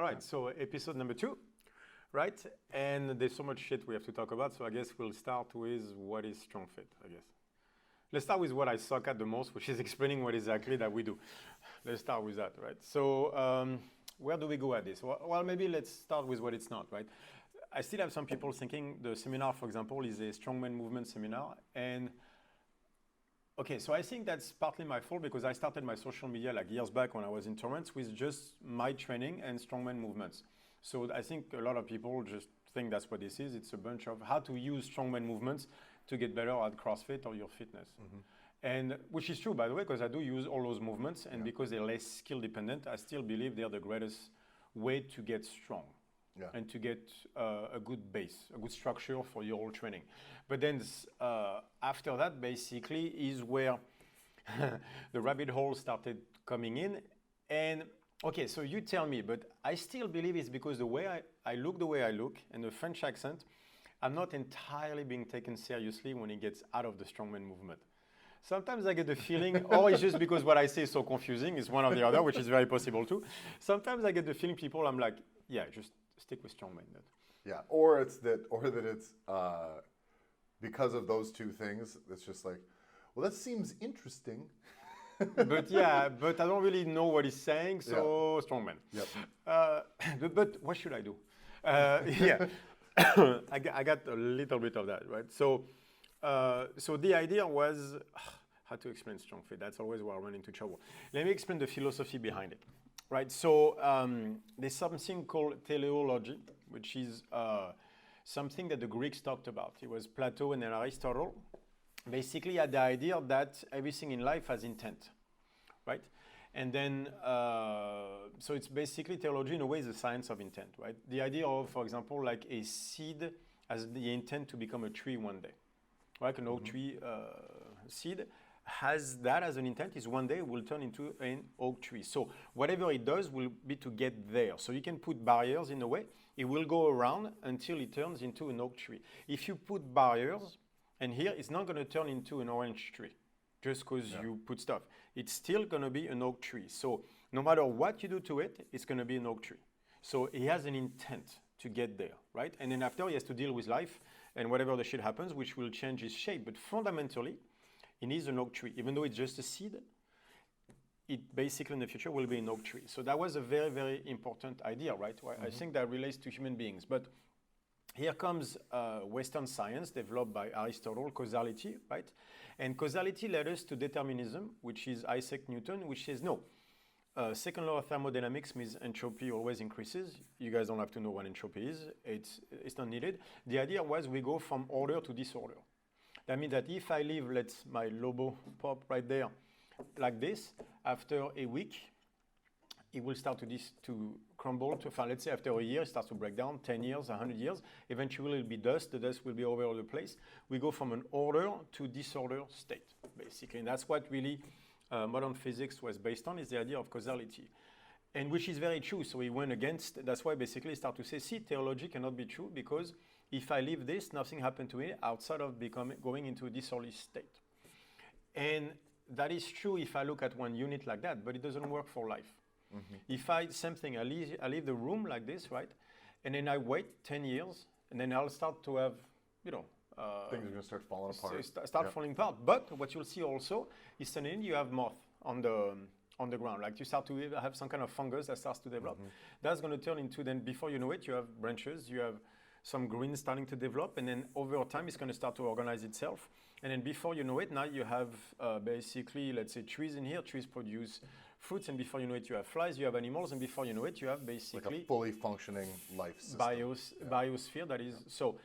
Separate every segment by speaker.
Speaker 1: All right, so episode number 2, right? And there's so much shit we have to talk about, so I guess we'll start with what is StrongFit, I guess. Let's start with what I suck at the most, which is explaining what exactly that we do. Let's start with that, right? So where do we go at this? Well, maybe let's start with what it's not, right? I still have some people thinking the seminar, for example, is a strongman movement seminar. And okay, so I think that's partly my fault because I started my social media like years back when I was in Torrance with just my training and strongman movements. So I think a lot of people just think that's what this is. It's a bunch of how to use strongman movements to get better at CrossFit or your fitness. Mm-hmm. And which is true, by the way, because I do use all those movements, and because they're less skill dependent, I still believe they're the greatest way to get strong. Yeah. And to get a good base, a good structure for your whole training. But then after that, basically, is where the rabbit hole started coming in. And okay, so you tell me, but I still believe it's because the way I look the way I look and the French accent, I'm not entirely being taken seriously when it gets out of the strongman movement. Sometimes I get the feeling, or it's just because what I say is so confusing, it's one or the other, which is very possible too. Sometimes I get the feeling people, I'm like, yeah, just stick with strongman.
Speaker 2: Yeah, or it's because of those two things, it's just like, well, that seems interesting.
Speaker 1: But I don't really know what he's saying, so strongman. Yep. But what should I do? Yeah, I got a little bit of that, right? So the idea was, how to explain StrongFit? That's always where I run into trouble. Let me explain the philosophy behind it. Right, so there's something called teleology, which is something that the Greeks talked about. It was Plato and Aristotle. Basically, had the idea that everything in life has intent, right? And then, so it's basically theology in a way is the science of intent, right? The idea of, for example, like a seed has the intent to become a tree one day, right? An oak tree seed has that as an intent is one day it will turn into an oak tree. So whatever it does will be to get there. So you can put barriers in a way. It will go around until it turns into an oak tree. If you put barriers, and here it's not going to turn into an orange tree just because you put stuff. It's still going to be an oak tree. So no matter what you do to it, it's going to be an oak tree. So he has an intent to get there, right? And then after he has to deal with life and whatever the shit happens, which will change his shape. But fundamentally, it needs an oak tree. Even though it's just a seed, it basically in the future will be an oak tree. So that was a very, very important idea, right? Mm-hmm. I think that relates to human beings. But here comes Western science developed by Aristotle, causality, right? And causality led us to determinism, which is Isaac Newton, which says no. Second law of thermodynamics means entropy always increases. You guys don't have to know what entropy is. It's not needed. The idea was we go from order to disorder. That means that if I leave, let's my Lobo pop right there, like this, after a week, it will start to crumble. Let's say after a year, it starts to break down, 10 years, 100 years. Eventually, it will be dust. The dust will be over all the place. We go from an order to disorder state, basically. And that's what really modern physics was based on, is the idea of causality. And which is very true. So he went against, that's why basically he started to say, see, theology cannot be true because if I leave this, nothing happened to me outside of going into a disorderly state. And that is true if I look at one unit like that, but it doesn't work for life. Mm-hmm. If same thing, I leave the room like this, right? And then I wait 10 years, and then I'll start to have, things
Speaker 2: are going to start falling apart.
Speaker 1: Start falling apart. But what you'll see also is suddenly you have moth on the ground. Like you start to have some kind of fungus that starts to develop. Mm-hmm. That's going to turn into, then before you know it, you have branches, you have some green starting to develop, and then over time it's going to start to organize itself. And then before you know it, now you have basically, let's say, trees in here. Trees produce fruits, and before you know it, you have flies, you have animals, and before you know it, you have basically
Speaker 2: like a fully functioning life system.
Speaker 1: Biosphere that is so.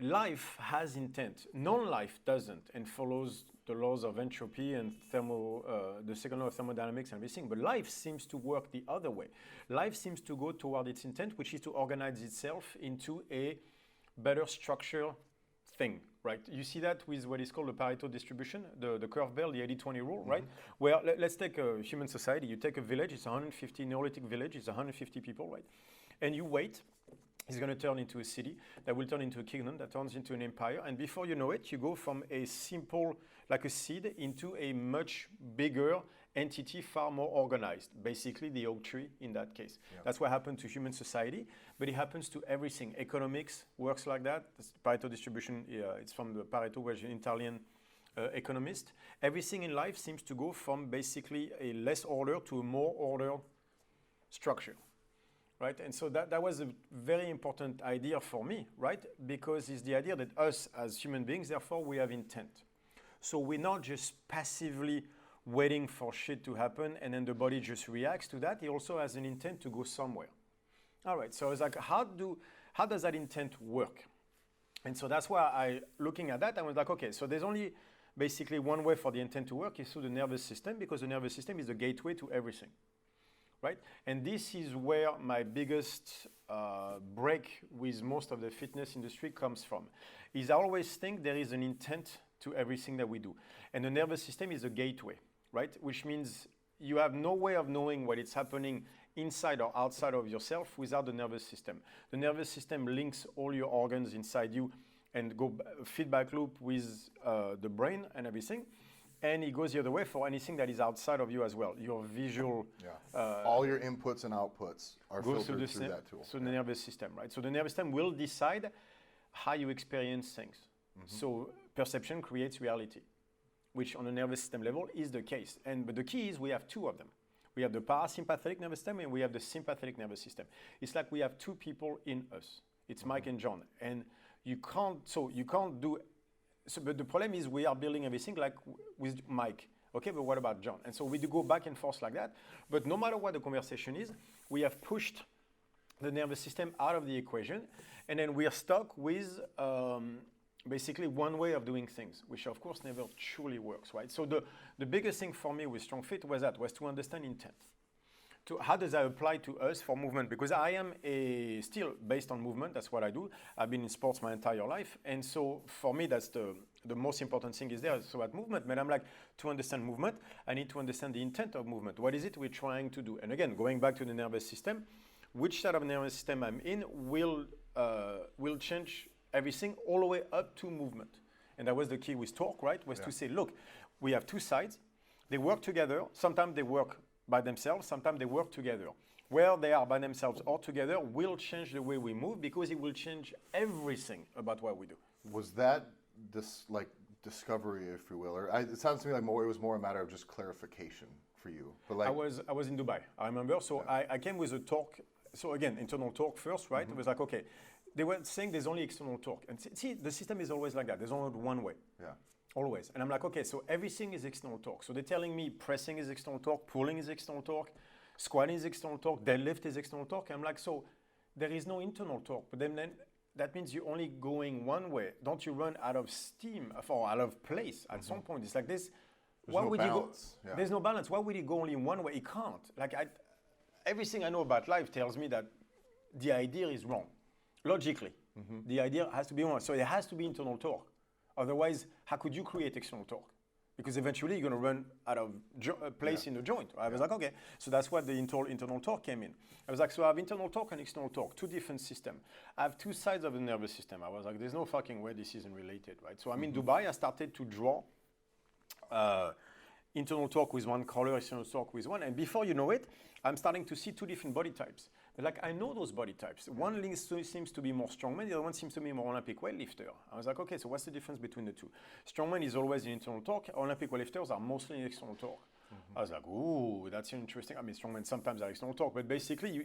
Speaker 1: Life has intent. Non-life doesn't, and follows the laws of entropy and the second law of thermodynamics and everything. But life seems to work the other way. Life seems to go toward its intent, which is to organize itself into a better structure thing, right? You see that with what is called the Pareto distribution, the curve bell, the 80-20 rule, right? Where let's take a human society. You take a village, it's 150 Neolithic village, it's 150 people, right? And you wait. It's going to turn into a city that will turn into a kingdom that turns into an empire. And before you know it, you go from a simple, like a seed, into a much bigger entity far more organized, basically the oak tree in that case. Yeah. That's what happened to human society, but it happens to everything. Economics works like that. This Pareto distribution, it's from the Pareto, which is an Italian economist. Everything in life seems to go from basically a less order to a more ordered structure. Right, and so that was a very important idea for me, right? Because it's the idea that us as human beings, therefore, we have intent. So we're not just passively waiting for shit to happen and then the body just reacts to that. It also has an intent to go somewhere. All right, so I was like, how does that intent work? And so that's why looking at that, I was like, okay, so there's only basically one way for the intent to work is through the nervous system, because the nervous system is the gateway to everything. Right? And this is where my biggest break with most of the fitness industry comes from. Is I always think there is an intent to everything that we do. And the nervous system is a gateway, right? Which means you have no way of knowing what is happening inside or outside of yourself without the nervous system. The nervous system links all your organs inside you and go feedback loop with the brain and everything. And it goes the other way for anything that is outside of you as well. Your visual...
Speaker 2: all your inputs and outputs are filtered through that tool.
Speaker 1: So the nervous system, right? So the nervous system will decide how you experience things. So perception creates reality, which on a nervous system level is the case. But the key is we have two of them. We have the parasympathetic nervous system and we have the sympathetic nervous system. It's like we have two people in us. It's Mike and John. And you can't do... So, but the problem is we are building everything like with Mike. Okay, but what about John? And so we do go back and forth like that. But no matter what the conversation is, we have pushed the nervous system out of the equation. And then we are stuck with basically one way of doing things, which of course never truly works, right? So the biggest thing for me with StrongFit was to understand intent. How does that apply to us for movement? Because I am still based on movement. That's what I do. I've been in sports my entire life. And so for me, that's the most important thing is there. So at movement, but I'm like, to understand movement, I need to understand the intent of movement. What is it we're trying to do? And again, going back to the nervous system, which side of the nervous system I'm in will change everything all the way up to movement. And that was the key with torque, right? Was to say, look, we have two sides. They work together. Sometimes they work by themselves, sometimes they work together. Where they are by themselves or together will change the way we move because it will change everything about what we do.
Speaker 2: Was that discovery, if you will, or it sounds to me like it was more a matter of just clarification for you? But like
Speaker 1: I was in Dubai, I remember. So I came with a torque. So again, internal torque first, right? It was like, okay, they were saying there's only external torque. And see, the system is always like that. There's only one way.
Speaker 2: Yeah.
Speaker 1: Always. And I'm like, okay, so everything is external torque. So they're telling me pressing is external torque, pulling is external torque, squatting is external torque, deadlift is external torque. I'm like, so there is no internal torque. But then that means you're only going one way. Don't you run out of steam or out of place at some point? It's like this.
Speaker 2: There's no balance. Yeah.
Speaker 1: There's no balance. Why would it go only one way? It can't. Like everything I know about life tells me that the idea is wrong. Logically, the idea has to be wrong. So it has to be internal torque. Otherwise, how could you create external torque? Because eventually you're going to run out of place in the joint. I was like, okay. So that's what the internal torque came in. I was like, so I have internal torque and external torque, two different systems. I have two sides of the nervous system. I was like, there's no fucking way this isn't related, right? So I'm in Dubai. I started to draw internal torque with one color, external torque with one. And before you know it, I'm starting to see two different body types. But like, I know those body types. One seems to be more strongman, the other one seems to be more Olympic weightlifter. I was like, okay, so what's the difference between the two? Strongman is always in internal torque. Olympic weightlifters are mostly in external torque. I was like, ooh, that's interesting. I mean, strongmen sometimes are external torque, but basically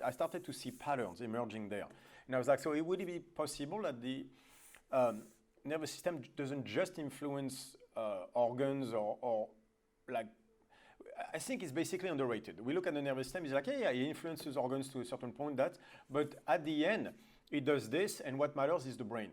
Speaker 1: I started to see patterns emerging there. And I was like, so would it be possible that the nervous system doesn't just influence organs or like, I think it's basically underrated. We look at the nervous system, it's like, yeah, it influences organs to a certain point, but at the end, it does this, and what matters is the brain,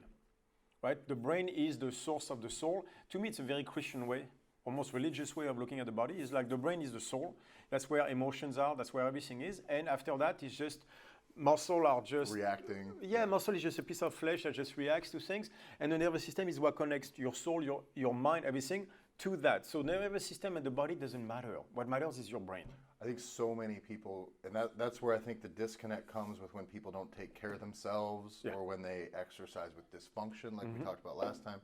Speaker 1: right? The brain is the source of the soul. To me, it's a very Christian way, almost religious way of looking at the body. It's like the brain is the soul. That's where emotions are. That's where everything is. And after that, it's just muscle are just
Speaker 2: reacting.
Speaker 1: Yeah, muscle is just a piece of flesh that just reacts to things. And the nervous system is what connects your soul, your mind, everything to that. So the nervous system and the body doesn't matter. What matters is your brain.
Speaker 2: I think so many people, and that's where I think the disconnect comes with when people don't take care of themselves or when they exercise with dysfunction, like we talked about last time,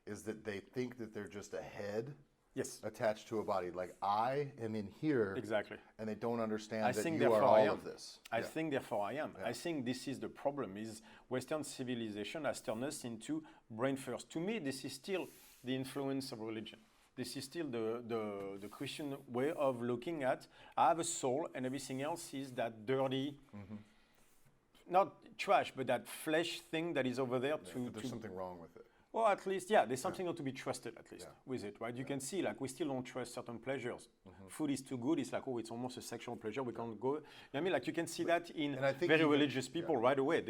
Speaker 2: is that they think that they're just a head
Speaker 1: Yes.
Speaker 2: attached to a body. Like I am in here.
Speaker 1: Exactly.
Speaker 2: And they don't understand
Speaker 1: I
Speaker 2: that
Speaker 1: think
Speaker 2: you are
Speaker 1: therefore I
Speaker 2: all
Speaker 1: am.
Speaker 2: of this.
Speaker 1: I think therefore I am. I think this is the problem, is Western civilization has turned us into brain first. To me, this is still the influence of religion. This is still the Christian way of looking at, I have a soul and everything else is that dirty, not trash, but that flesh thing that is over there
Speaker 2: There's something wrong with it.
Speaker 1: Well, at least, there's something not to be trusted, at least, with it, right? You can see, like, we still don't trust certain pleasures. Food is too good. It's like, oh, it's almost a sexual pleasure. We can't go. I mean, like, you can see that in very religious people right away.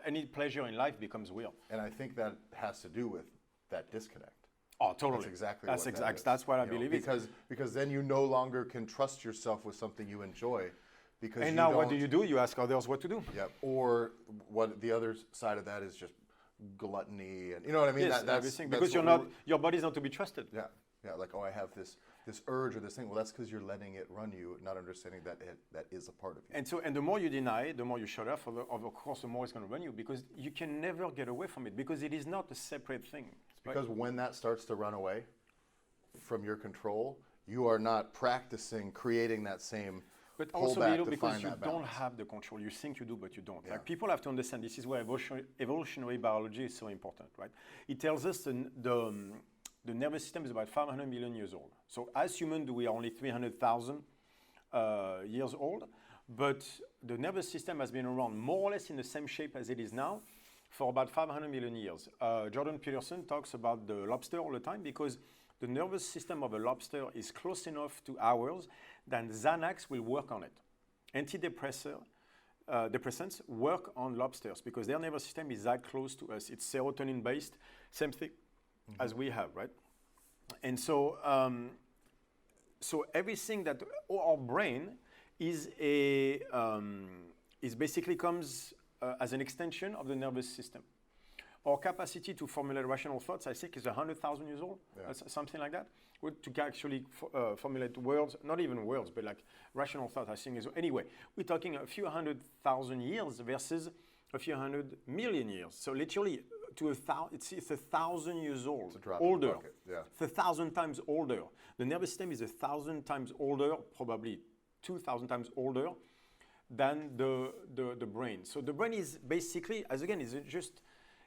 Speaker 1: Any pleasure in life becomes weird.
Speaker 2: And I think that has to do with that disconnect.
Speaker 1: Oh, totally.
Speaker 2: That's exactly
Speaker 1: that's
Speaker 2: what
Speaker 1: exact.
Speaker 2: that is.
Speaker 1: That's what I believe.
Speaker 2: Because then you no longer can trust yourself with something you enjoy. Because
Speaker 1: and now what do? You ask others what to do.
Speaker 2: Yeah. Or what the other side of that is just gluttony, and you know what I mean.
Speaker 1: Yes, everything. Because your body's not to be trusted.
Speaker 2: Yeah. Yeah. Like, oh, I have this urge or this thing. Well, that's because you're letting it run you, not understanding that that is a part of you.
Speaker 1: And the more you deny it, the more you shut off. Of course, the more it's going to run you, because you can never get away from it, because it is not a separate thing.
Speaker 2: Because when that starts to run away from your control, you are not practicing creating that same.
Speaker 1: But also, because you don't have the control. You think you do, but you don't. Yeah. Like, people have to understand, this is where evolutionary biology is so important, right? It tells us the nervous system is about 500 million years old. So as humans, we are only 300,000 years old, but the nervous system has been around more or less in the same shape as it is now for about 500 million years. Jordan Peterson talks about the lobster all the time, because the nervous system of a lobster is close enough to ours that Xanax will work on it. Depressants work on lobsters because their nervous system is that close to us. It's serotonin based, same thing as we have, right? And so, so everything that our brain is basically comes as an extension of the nervous system. Our capacity to formulate rational thoughts, I think, is 100,000 years old, something like that. To actually formulate words, not even words, but like rational thought, I think is. Anyway, we're talking a few 100,000 years versus a few 100 million years. So literally, it's 1,000 years old, older. It's 1,000 times older. The nervous system is 1,000 times older, probably 2,000 times older than the brain. So the brain is basically,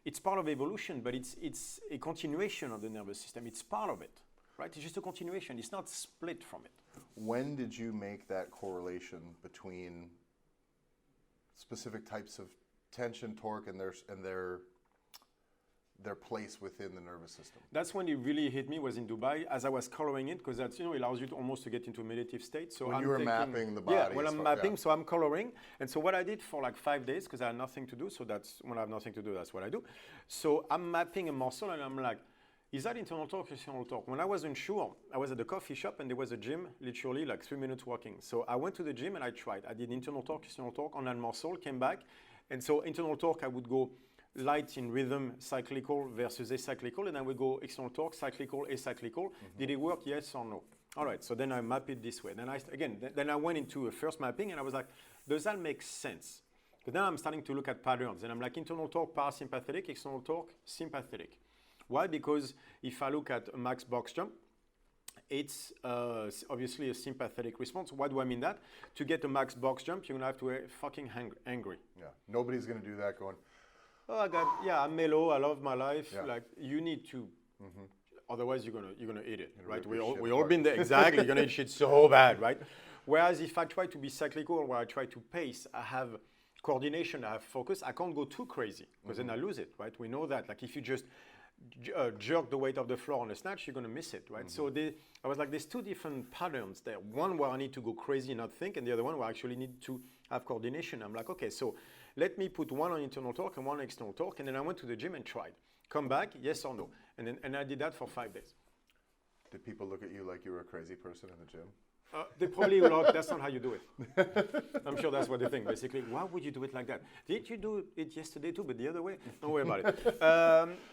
Speaker 1: it's part of evolution, but it's a continuation of the nervous system. It's part of it, right? It's just a continuation. It's not split from it.
Speaker 2: When did you make that correlation between specific types of tension, torque, and their place within the nervous system?
Speaker 1: That's when it really hit me, was in Dubai, as I was coloring it, because that's, allows you to almost to get into a meditative state. So
Speaker 2: when you were mapping the body.
Speaker 1: Yeah, when I'm mapping, so I'm coloring. And so what I did for like 5 days, because I had nothing to do, so that's, when I have nothing to do, that's what I do. So I'm mapping a muscle, and I'm like, is that internal torque or external torque? When I wasn't sure, I was at the coffee shop, and there was a gym, literally like 3 minutes walking. So I went to the gym, and I tried. I did internal torque, external torque on that muscle, came back. And so internal torque, I would go light in rhythm, cyclical versus acyclical, and then we go external torque, cyclical, acyclical. Did it work, yes or no? All right, so then I map it this way. Then I went into a first mapping, and I was like, does that make sense? Because now I'm starting to look at patterns, and I'm like, internal torque, parasympathetic, external torque, sympathetic. Why? Because if I look at a max box jump, it's obviously a sympathetic response. Why do I mean that? To get a max box jump, you're gonna have to be fucking angry.
Speaker 2: Yeah, nobody's gonna do that going,
Speaker 1: oh, I'm mellow, I love my life. Yeah. Like, you need to, otherwise you're gonna eat it, right? We all been there, exactly. You're gonna eat shit so bad, right? Whereas if I try to be cyclical, where I try to pace, I have coordination, I have focus, I can't go too crazy, because then I lose it, right? We know that. Like, if you just jerk the weight of the floor on a snatch, you're gonna miss it, right? So I was like, there's two different patterns there. One where I need to go crazy and not think, and the other one where I actually need to have coordination. I'm like, okay, so let me put one on internal torque and one on external torque, and then I went to the gym and tried. Come back, yes or no. And I did that for 5 days.
Speaker 2: Did people look at you like you were a crazy person in the gym?
Speaker 1: They probably will not, that's not how you do it. I'm sure that's what they think, basically. Why would you do it like that? Did you do it yesterday too, but the other way? Don't worry about it.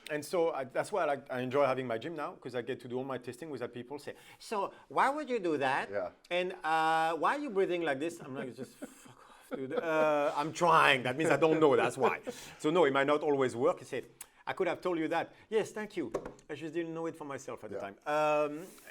Speaker 1: And so that's why I enjoy having my gym now, because I get to do all my testing with that people say, so why would you do that?
Speaker 2: Yeah.
Speaker 1: And why are you breathing like this? I'm like, just fuck off, dude. I'm trying. That means I don't know, that's why. So no, it might not always work. He said, I could have told you that. Yes, thank you. I just didn't know it for myself at the time.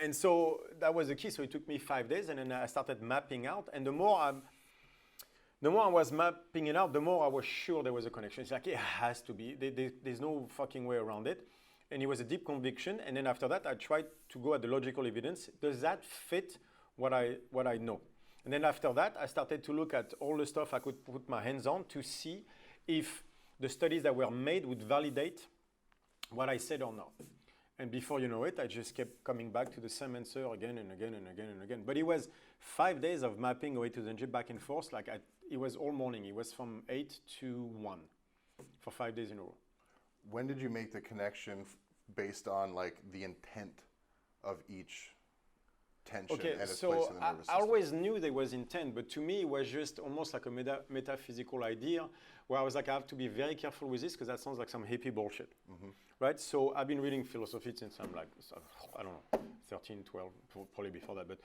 Speaker 1: And so that was the key. So it took me 5 days, and then I started mapping out. And the more I was mapping it out, the more I was sure there was a connection. It's like, it has to be. There's no fucking way around it. And it was a deep conviction. And then after that, I tried to go at the logical evidence. Does that fit what I know? And then after that, I started to look at all the stuff I could put my hands on to see if the studies that were made would validate what I said or not. And before you know it, I just kept coming back to the same answer again and again and again and again. But it was 5 days of mapping away to the gym back and forth. It was all morning. It was from 8 to 1 for 5 days in a row.
Speaker 2: When did you make the connection based on like the intent of each tension and its place in the nervous system?
Speaker 1: I always knew there was intent, but to me it was just almost like a metaphysical idea where I was like, I have to be very careful with this because that sounds like some hippie bullshit, right? So I've been reading philosophy since I'm like, I don't know, 13, 12, probably before that, but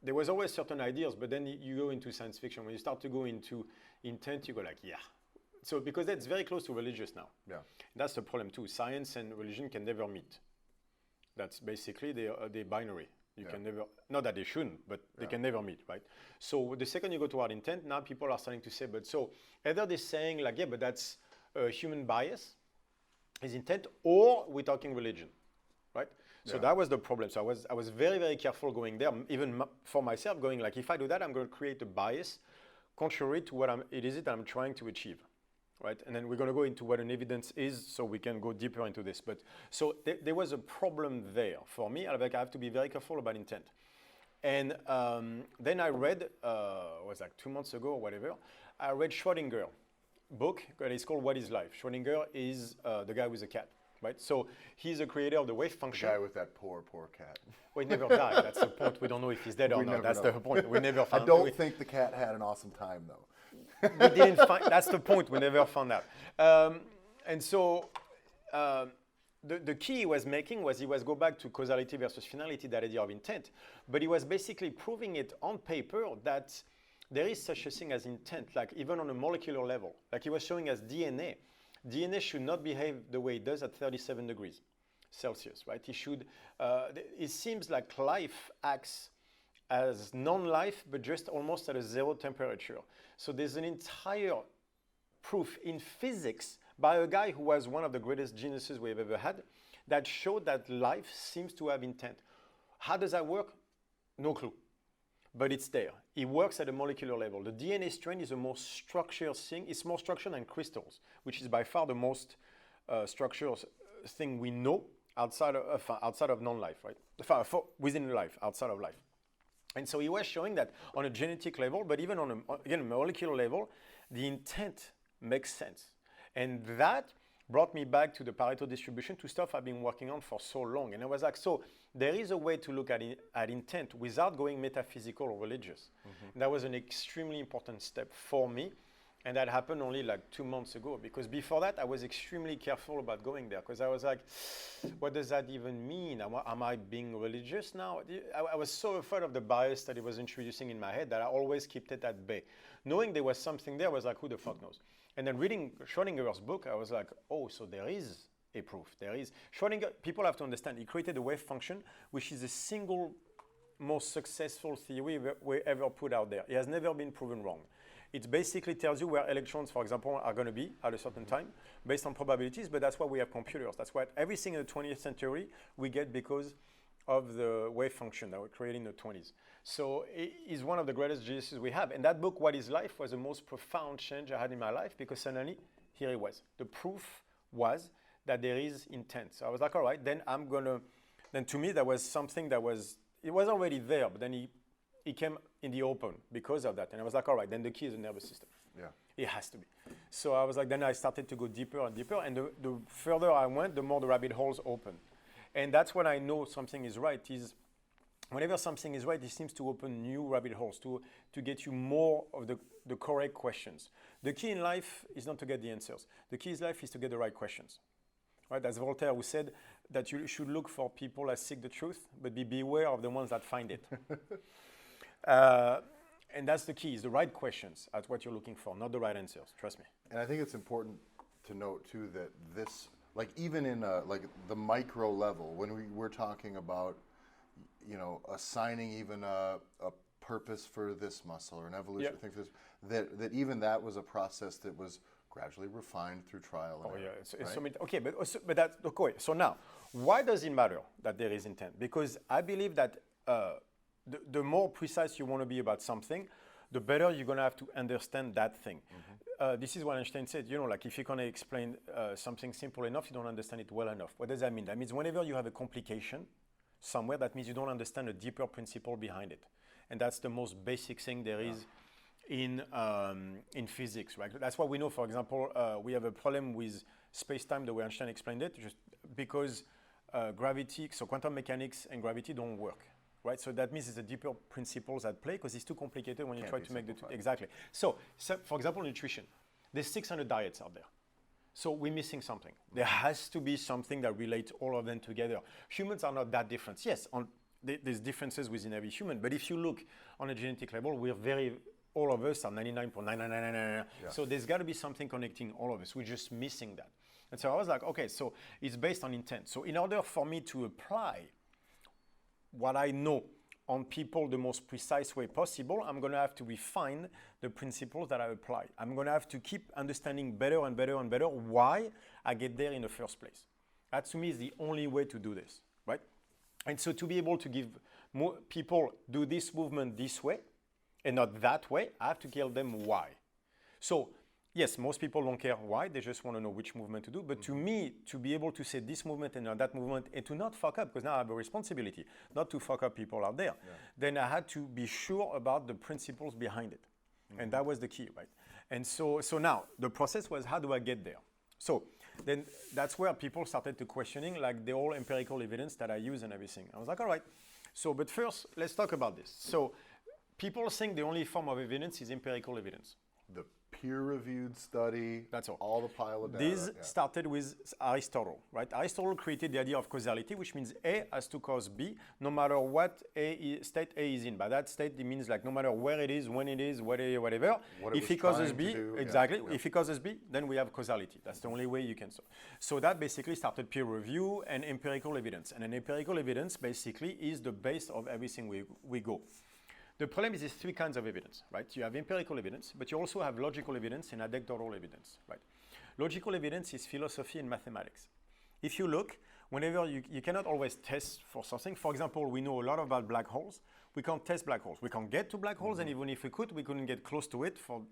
Speaker 1: there was always certain ideas, but then you go into science fiction. When you start to go into intent, you go like, yeah. So because that's very close to religious now.
Speaker 2: Yeah.
Speaker 1: That's the problem too. Science and religion can never meet. That's basically they're binary. You can never, not that they shouldn't, but they can never meet, right? So the second you go toward intent, now people are starting to say, but so either they're saying like, yeah, but that's human bias, is intent, or we're talking religion, right? So that was the problem. So I was very, very careful going there, even for myself, going like, if I do that, I'm going to create a bias contrary to what it is that I'm trying to achieve. Right, and then we're going to go into what an evidence is, so we can go deeper into this. But so there was a problem there for me. I have to be very careful about intent. And then I read, it was like 2 months ago or whatever. I read Schrödinger book. It's called What Is Life? Schrödinger is the guy with a cat, right? So he's the creator of the wave function.
Speaker 2: The guy with that poor cat.
Speaker 1: Well, he never died. That's the point. We don't know if he's dead or not. That's the point. We never found.
Speaker 2: I don't think the cat had an awesome time though.
Speaker 1: We didn't find, that's the point, we never found out. And so the key he was making was he was go back to causality versus finality, that idea of intent, but he was basically proving it on paper that there is such a thing as intent, like even on a molecular level. Like he was showing us DNA should not behave the way it does at 37 degrees Celsius, right? It seems like life acts as non-life, but just almost at a zero temperature. So there's an entire proof in physics by a guy who was one of the greatest geniuses we've ever had that showed that life seems to have intent. How does that work? No clue, but it's there. It works at a molecular level. The DNA strand is the most structured thing. It's more structured than crystals, which is by far the most structured thing we know outside of non-life, right? Within life, outside of life. And so he was showing that on a genetic level, but even on a molecular level, the intent makes sense. And that brought me back to the Pareto distribution, to stuff I've been working on for so long. And I was like, so there is a way to look at intent without going metaphysical or religious. And that was an extremely important step for me. And that happened only like 2 months ago, because before that, I was extremely careful about going there, because I was like, what does that even mean? Am I being religious now? I was so afraid of the bias that it was introducing in my head that I always kept it at bay. Knowing there was something there, I was like, who the fuck knows? And then reading Schrödinger's book, I was like, oh, so there is a proof. There is. Schrödinger, people have to understand, he created a wave function, which is the single most successful theory we ever put out there. It has never been proven wrong. It basically tells you where electrons, for example, are going to be at a certain time based on probabilities, but that's why we have computers. That's why everything in the 20th century we get because of the wave function that we created in the 20s. So it is one of the greatest geniuses we have. And that book, What Is Life, was the most profound change I had in my life, because suddenly, here it was. The proof was that there is intent. So I was like, all right, then then to me, that was something that it was already there, but then it came in the open because of that. And I was like, all right, then the key is the nervous system.
Speaker 2: Yeah.
Speaker 1: It has to be. So I was like, then I started to go deeper and deeper. And the further I went, the more the rabbit holes opened. And that's when I know something is right, is whenever something is right, it seems to open new rabbit holes to get you more of the correct questions. The key in life is not to get the answers. The key in life is to get the right questions. Right? That's Voltaire who said that you should look for people that seek the truth, but beware of the ones that find it. And that's the key, is the right questions at what you're looking for, not the right answers. Trust me.
Speaker 2: And I think it's important to note too that this, like even in like the micro level, when we're talking about, you know, assigning even a purpose for this muscle or an evolution thing for this, that even that was a process that was gradually refined through trial and error.
Speaker 1: It's so many, okay, but that's okay. So now, why does it matter that there is intent? Because I believe that the more precise you want to be about something, the better you're going to have to understand that thing. This is what Einstein said, you know, like if you can't explain something simple enough, you don't understand it well enough. What does that mean? That means whenever you have a complication somewhere, that means you don't understand a deeper principle behind it. And that's the most basic thing there is in physics, right? That's why we know, for example, we have a problem with space-time, the way Einstein explained it, just because gravity, so quantum mechanics and gravity don't work, right? So that means it's the deeper principles at play because it's too complicated when you try to make the two. Exactly. So, for example, nutrition. There's 600 diets out there. So we're missing something. There has to be something that relates all of them together. Humans are not that different. Yes, there's differences within every human, but if you look on a genetic level, all of us are 99.99999. So there's got to be something connecting all of us. We're just missing that. And so I was like, okay, so it's based on intent. So in order for me to apply what I know on people the most precise way possible, I'm going to have to refine the principles that I apply. I'm going to have to keep understanding better and better and better why I get there in the first place. That to me is the only way to do this, right? And so to be able to give more people do this movement this way and not that way, I have to tell them why. So yes, most people don't care why, they just want to know which movement to do. But to me, to be able to say this movement and not that movement and to not fuck up, because now I have a responsibility not to fuck up people out there, then I had to be sure about the principles behind it. And that was the key, right? And so now the process was, how do I get there? So then that's where people started to questioning like the whole empirical evidence that I use and everything. I was like, all right. So, but first, let's talk about this. So people think the only form of evidence is empirical evidence.
Speaker 2: The peer-reviewed study,
Speaker 1: that's
Speaker 2: all the pile of data.
Speaker 1: This started with Aristotle, right? Aristotle created the idea of causality, which means A has to cause B, no matter what state A is in. By that state, it means like no matter where it is, when it is, whatever. If it causes B, exactly. If it causes B, then we have causality. That's the only way you can solve. So that basically started peer review and empirical evidence. And an empirical evidence basically is the base of everything we go. The problem is there's three kinds of evidence, right? You have empirical evidence, but you also have logical evidence and anecdotal evidence, right? Logical evidence is philosophy and mathematics. If you look, whenever you cannot always test for something. For example, we know a lot about black holes. We can't test black holes. We can't get to black holes, and even if we could, we couldn't get close to it for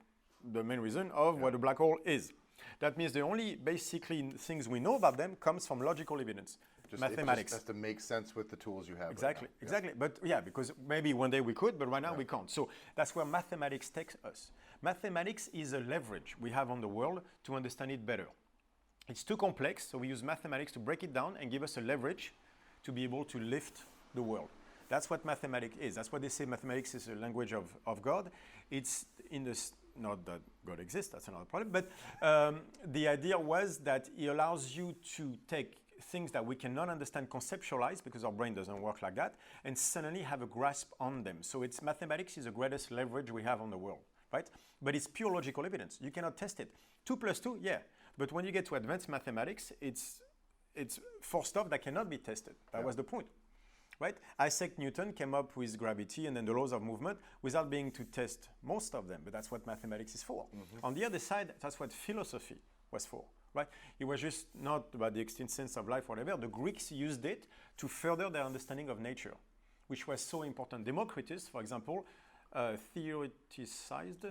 Speaker 1: the main reason of what a black hole is. That means the only basically things we know about them comes from logical evidence. Mathematics.
Speaker 2: It just has to make sense with the tools you have.
Speaker 1: Exactly,
Speaker 2: right now.
Speaker 1: exactly. But yeah, because maybe one day we could, but right now we can't. So that's where mathematics takes us. Mathematics is a leverage we have on the world to understand it better. It's too complex, so we use mathematics to break it down and give us a leverage to be able to lift the world. That's what mathematics is. That's what they say mathematics is a language of God. It's in this, not that God exists, that's another problem, but the idea was that it allows you to take things that we cannot understand, conceptualize, because our brain doesn't work like that, and suddenly have a grasp on them. So mathematics is the greatest leverage we have on the world, right? But it's pure logical evidence. You cannot test it. 2 + 2, yeah. But when you get to advanced mathematics, it's for stuff that cannot be tested. That was the point, right? Isaac Newton came up with gravity and then the laws of movement without being to test most of them, but that's what mathematics is for. On the other side, that's what philosophy was for. Right? It was just not about the existence of life or whatever. The Greeks used it to further their understanding of nature, which was so important. Democritus, for example, theorized.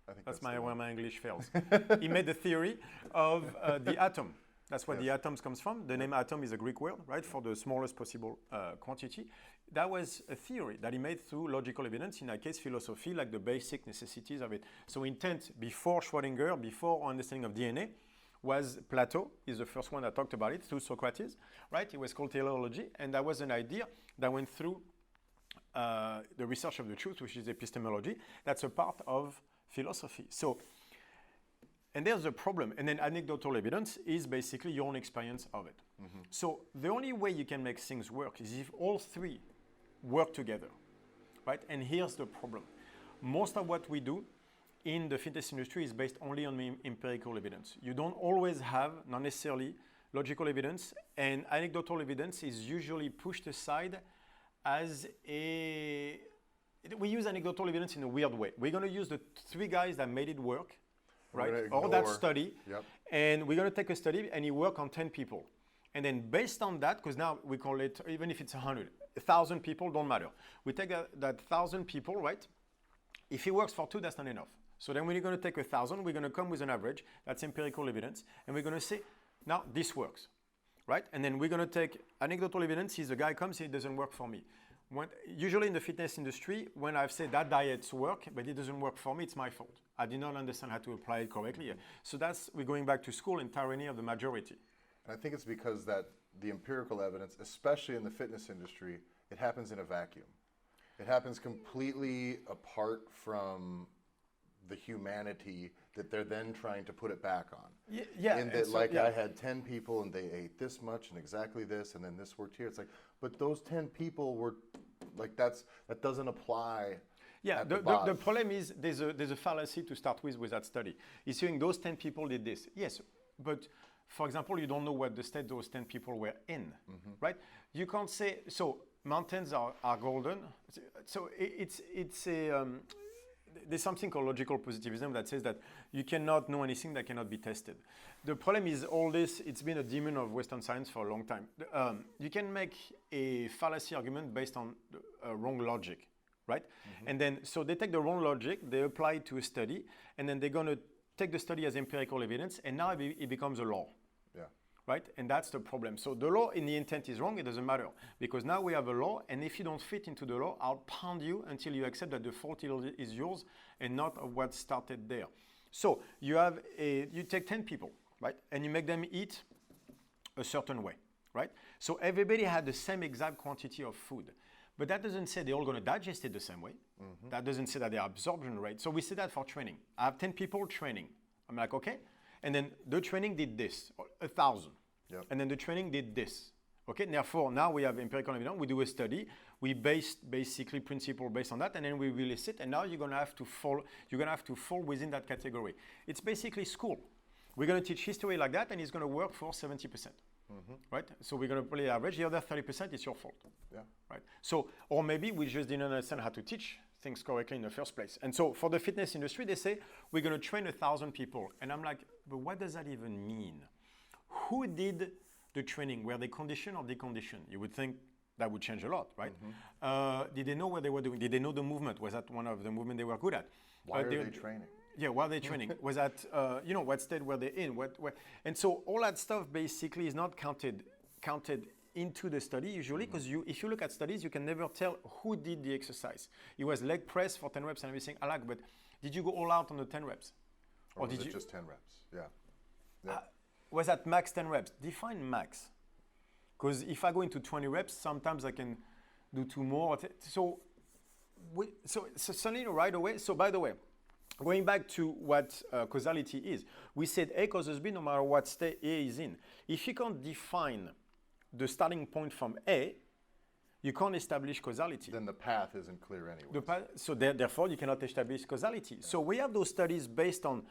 Speaker 1: I think that's where my English fails. He made the theory of the atom. That's where the atoms comes from. The name atom is a Greek word, right, for the smallest possible quantity. That was a theory that he made through logical evidence, in that case philosophy, like the basic necessities of it. So intent before Schrödinger, before understanding of DNA, was Plato. He's the first one that talked about it through Socrates, right? It was called teleology, and that was an idea that went through the research of the truth, which is epistemology. That's a part of philosophy. So, and there's a problem. And then anecdotal evidence is basically your own experience of it. So the only way you can make things work is if all three work together, right? And here's the problem. Most of what we do in the fitness industry is based only on empirical evidence. You don't always have, not necessarily, logical evidence, and anecdotal evidence is usually pushed aside as a... We use anecdotal evidence in a weird way. We're going to use the 3 guys that made it work, right? Or that study, and we're going to take a study and it worked on 10 people. And then based on that, because now we call it, even if it's 100, 1,000 people, don't matter. We take that 1,000 people, right? If it works for 2, that's not enough. So then when you're going to take 1,000, we're going to come with an average. That's empirical evidence. And we're going to say, now this works, right? And then we're going to take anecdotal evidence. If the guy comes, it doesn't work for me. Usually in the fitness industry, when I've said that diets work, but it doesn't work for me, it's my fault. I did not understand how to apply it correctly. So we're going back to school and tyranny of the majority.
Speaker 2: And I think it's because that the empirical evidence, especially in the fitness industry, it happens in a vacuum. It happens completely apart from the humanity that they're then trying to put it back on.
Speaker 1: Yeah.
Speaker 2: In that, I had 10 people and they ate this much and exactly this, and then this worked here. It's like, but those 10 people were, that doesn't apply.
Speaker 1: Yeah, the problem is there's a fallacy to start with that study. It's saying those 10 people did this. Yes, but for example, you don't know what the state those 10 people were in, right? You can't say, so mountains are golden. So there's something called logical positivism that says that you cannot know anything that cannot be tested. The problem is all this, it's been a demon of Western science for a long time. You can make a fallacy argument based on wrong logic, right? And then, so they take the wrong logic, they apply it to a study, and then they're going to take the study as empirical evidence, and now it becomes a law. Right? And that's the problem. So the law in the intent is wrong, it doesn't matter. Because now we have a law, and if you don't fit into the law, I'll pound you until you accept that the fault is yours and not of what started there. So you take 10 people, right? And you make them eat a certain way, right? So everybody had the same exact quantity of food. But that doesn't say they're all going to digest it the same way. That doesn't say that their absorption rate. So we say that for training. I have 10 people training. I'm like, okay. And then the training did this, 1,000. And then the training did this. Okay, therefore now we have empirical evidence. We do a study. We basically principle based on that, and then we release it. And now you're gonna have to fall. You're gonna have to fall within that category. It's basically school. We're gonna teach history like that, and it's gonna work for 70%. Right? So we're gonna play average. The other 30% is your fault. Right? So, or maybe we just didn't understand how to teach things correctly in the first place. And so for the fitness industry, they say, we're going to train 1,000 people. And I'm like, but what does that even mean? Who did the training? Were they conditioned or deconditioned? You would think that would change a lot, right? Did they know what they were doing? Did they know the movement? Was that one of the movement they were good at?
Speaker 2: Why are they training?
Speaker 1: Yeah, why are they training? Was that, what state were they in? And so all that stuff basically is not counted into the study usually, because if you look at studies, you can never tell who did the exercise. It was leg press for 10 reps and everything. I like, but did you go all out on the 10 reps?
Speaker 2: Or did you just 10 reps? Yeah.
Speaker 1: Was that max 10 reps? Define max. Because if I go into 20 reps, sometimes I can do 2 more. So suddenly right away, so by the way, going back to what causality is, we said A causes B no matter what state A is in. If you can't define the starting point from A, you can't establish causality.
Speaker 2: Then the path isn't clear anyway.
Speaker 1: So therefore, you cannot establish causality. Yeah. So we have those studies based on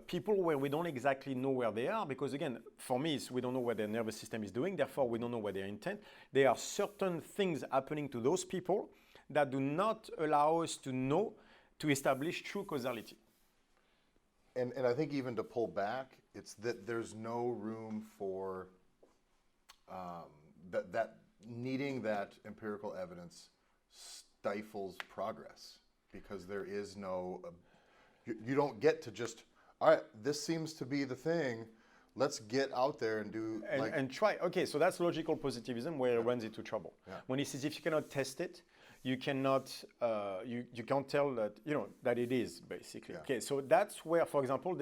Speaker 1: people where we don't exactly know where they are, because again, for me, we don't know what their nervous system is doing, therefore we don't know what their intent. There are certain things happening to those people that do not allow us to establish true causality.
Speaker 2: And I think even to pull back, it's that there's no room for that needing that empirical evidence stifles progress, because there is no, you don't get to just, all right, this seems to be the thing, let's get out there and do
Speaker 1: and try. Okay, so that's logical positivism where it runs into trouble. When he says if you cannot test it, you cannot, you can't tell that, that it is basically. Okay, so that's where, for example,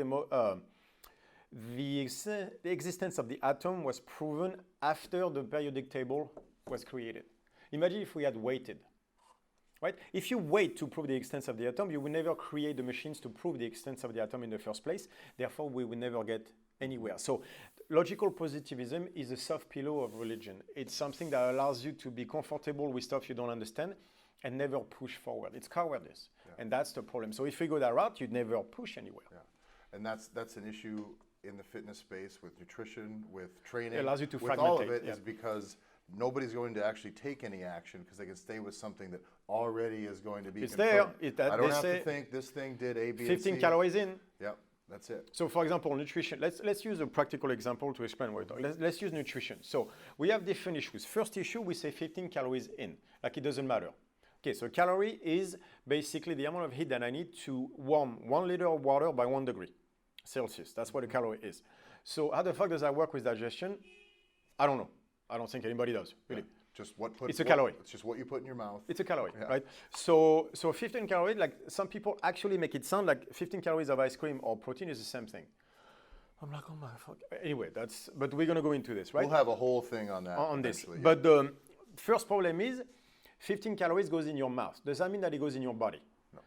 Speaker 1: the existence of the atom was proven after the periodic table was created. Imagine if we had waited, right? If you wait to prove the existence of the atom, you will never create the machines to prove the existence of the atom in the first place. Therefore, we will never get anywhere. So logical positivism is a soft pillow of religion. It's something that allows you to be comfortable with stuff you don't understand, and never push forward. It's cowardice. And that's the problem. So if you go that route, you'd never push anywhere.
Speaker 2: Yeah. And that's an issue in the fitness space with nutrition, with training.
Speaker 1: It allows you to
Speaker 2: with
Speaker 1: fragment
Speaker 2: all of it
Speaker 1: yeah.
Speaker 2: is because nobody's going to actually take any action because they can stay with something that already is going to be
Speaker 1: it's
Speaker 2: confirmed.
Speaker 1: there.
Speaker 2: I don't have to think this thing did A, B,
Speaker 1: 15
Speaker 2: and C.
Speaker 1: calories in.
Speaker 2: Yep, that's it.
Speaker 1: So for example, nutrition. Let's use a practical example to explain what we're talking. Let's use nutrition. So we have different issues. First issue, we say 15 calories in. Like it doesn't matter. Okay, so calorie is basically the amount of heat that I need to warm 1 liter of water by 1 degree Celsius. That's what a calorie is. So how the fuck does that work with digestion? I don't know. I don't think anybody does, really.
Speaker 2: Yeah. It's
Speaker 1: a calorie.
Speaker 2: It's just what you put in your mouth.
Speaker 1: It's a calorie, right? So 15 calories, like some people actually make it sound like 15 calories of ice cream or protein is the same thing. I'm like, oh my fuck. Anyway, but we're gonna go into this, right?
Speaker 2: We'll have a whole thing on that.
Speaker 1: On this.
Speaker 2: Yeah.
Speaker 1: But the first problem is 15 calories goes in your mouth. Does that mean that it goes in your body?
Speaker 2: No.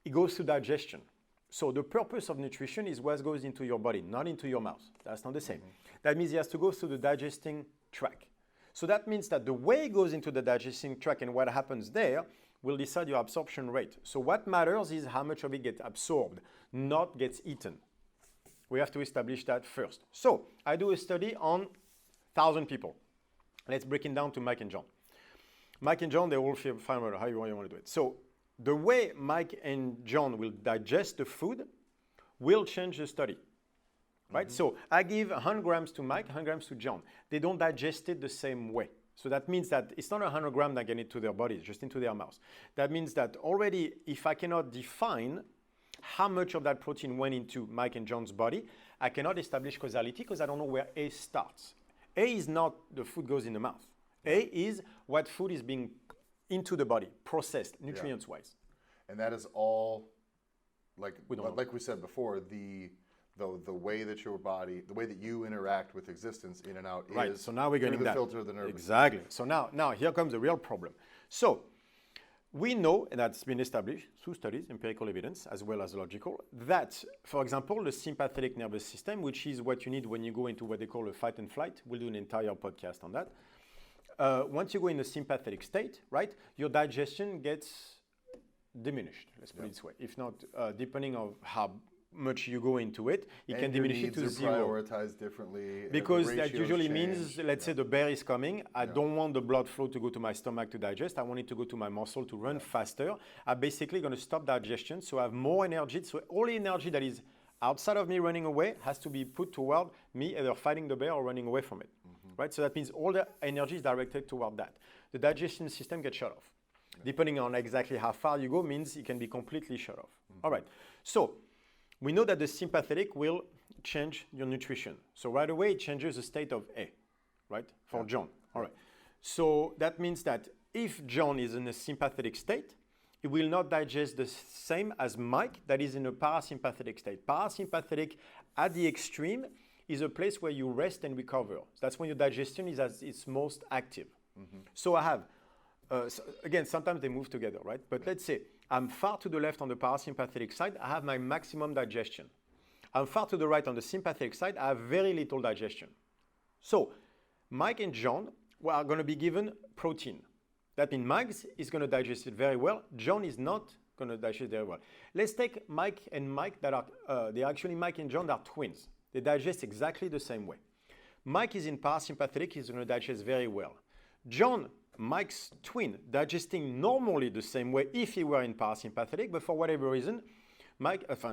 Speaker 1: It goes to digestion. So the purpose of nutrition is what goes into your body, not into your mouth. That's not the same. That means it has to go through the digesting tract. So that means that the way it goes into the digesting tract and what happens there will decide your absorption rate. So what matters is how much of it gets absorbed, not gets eaten. We have to establish that first. So I do a study on 1,000 people. Let's break it down to Mike and John. Mike and John, they all feel fine with how you want to do it. So the way Mike and John will digest the food will change the study. Right? So I give 100 grams to Mike, 100 grams to John. They don't digest it the same way. So that means that it's not 100 grams that get into their bodies, just into their mouths. That means that already, if I cannot define how much of that protein went into Mike and John's body, I cannot establish causality because I don't know where A starts. A is not the food goes in the mouth. A is what food is being into the body, processed, nutrients-wise.
Speaker 2: And that is all, like we said before, the way that your body, the way that you interact with existence in and out
Speaker 1: right.
Speaker 2: is
Speaker 1: so now we're going
Speaker 2: through
Speaker 1: to
Speaker 2: the filter of the nervous
Speaker 1: Exactly. So now here comes the real problem. So we know, and that's been established through studies, empirical evidence, as well as logical, that, for example, the sympathetic nervous system, which is what you need when you go into what they call a fight and flight, we'll do an entire podcast on that. Once you go in a sympathetic state, right, your digestion gets diminished, let's put it this way. If not, depending on how much you go into it, it can diminish it to zero.
Speaker 2: Prioritized differently.
Speaker 1: Because that usually means, let's say the bear is coming, I don't want the blood flow to go to my stomach to digest, I want it to go to my muscle to run faster. I'm basically going to stop digestion, so I have more energy. So all the energy that is outside of me running away has to be put toward me either fighting the bear or running away from it. Right? So that means all the energy is directed toward that. The digestion system gets shut off. Depending on exactly how far you go means it can be completely shut off. All right. So we know that the sympathetic will change your nutrition. So right away, it changes the state of A, right, for John. All right. So that means that if John is in a sympathetic state, it will not digest the same as Mike that is in a parasympathetic state. Parasympathetic at the extreme is a place where you rest and recover. That's when your digestion is at its most active. So I have, again, sometimes they move together, right? But let's say I'm far to the left on the parasympathetic side, I have my maximum digestion. I'm far to the right on the sympathetic side, I have very little digestion. So Mike and John are going to be given protein. That means Mike is going to digest it very well. John is not going to digest it very well. Let's take Mike and Mike that are, they're actually Mike and John, they are twins. They digest exactly the same way. Mike is in parasympathetic, he's going to digest very well. John, Mike's twin, digesting normally the same way if he were in parasympathetic, but for whatever reason,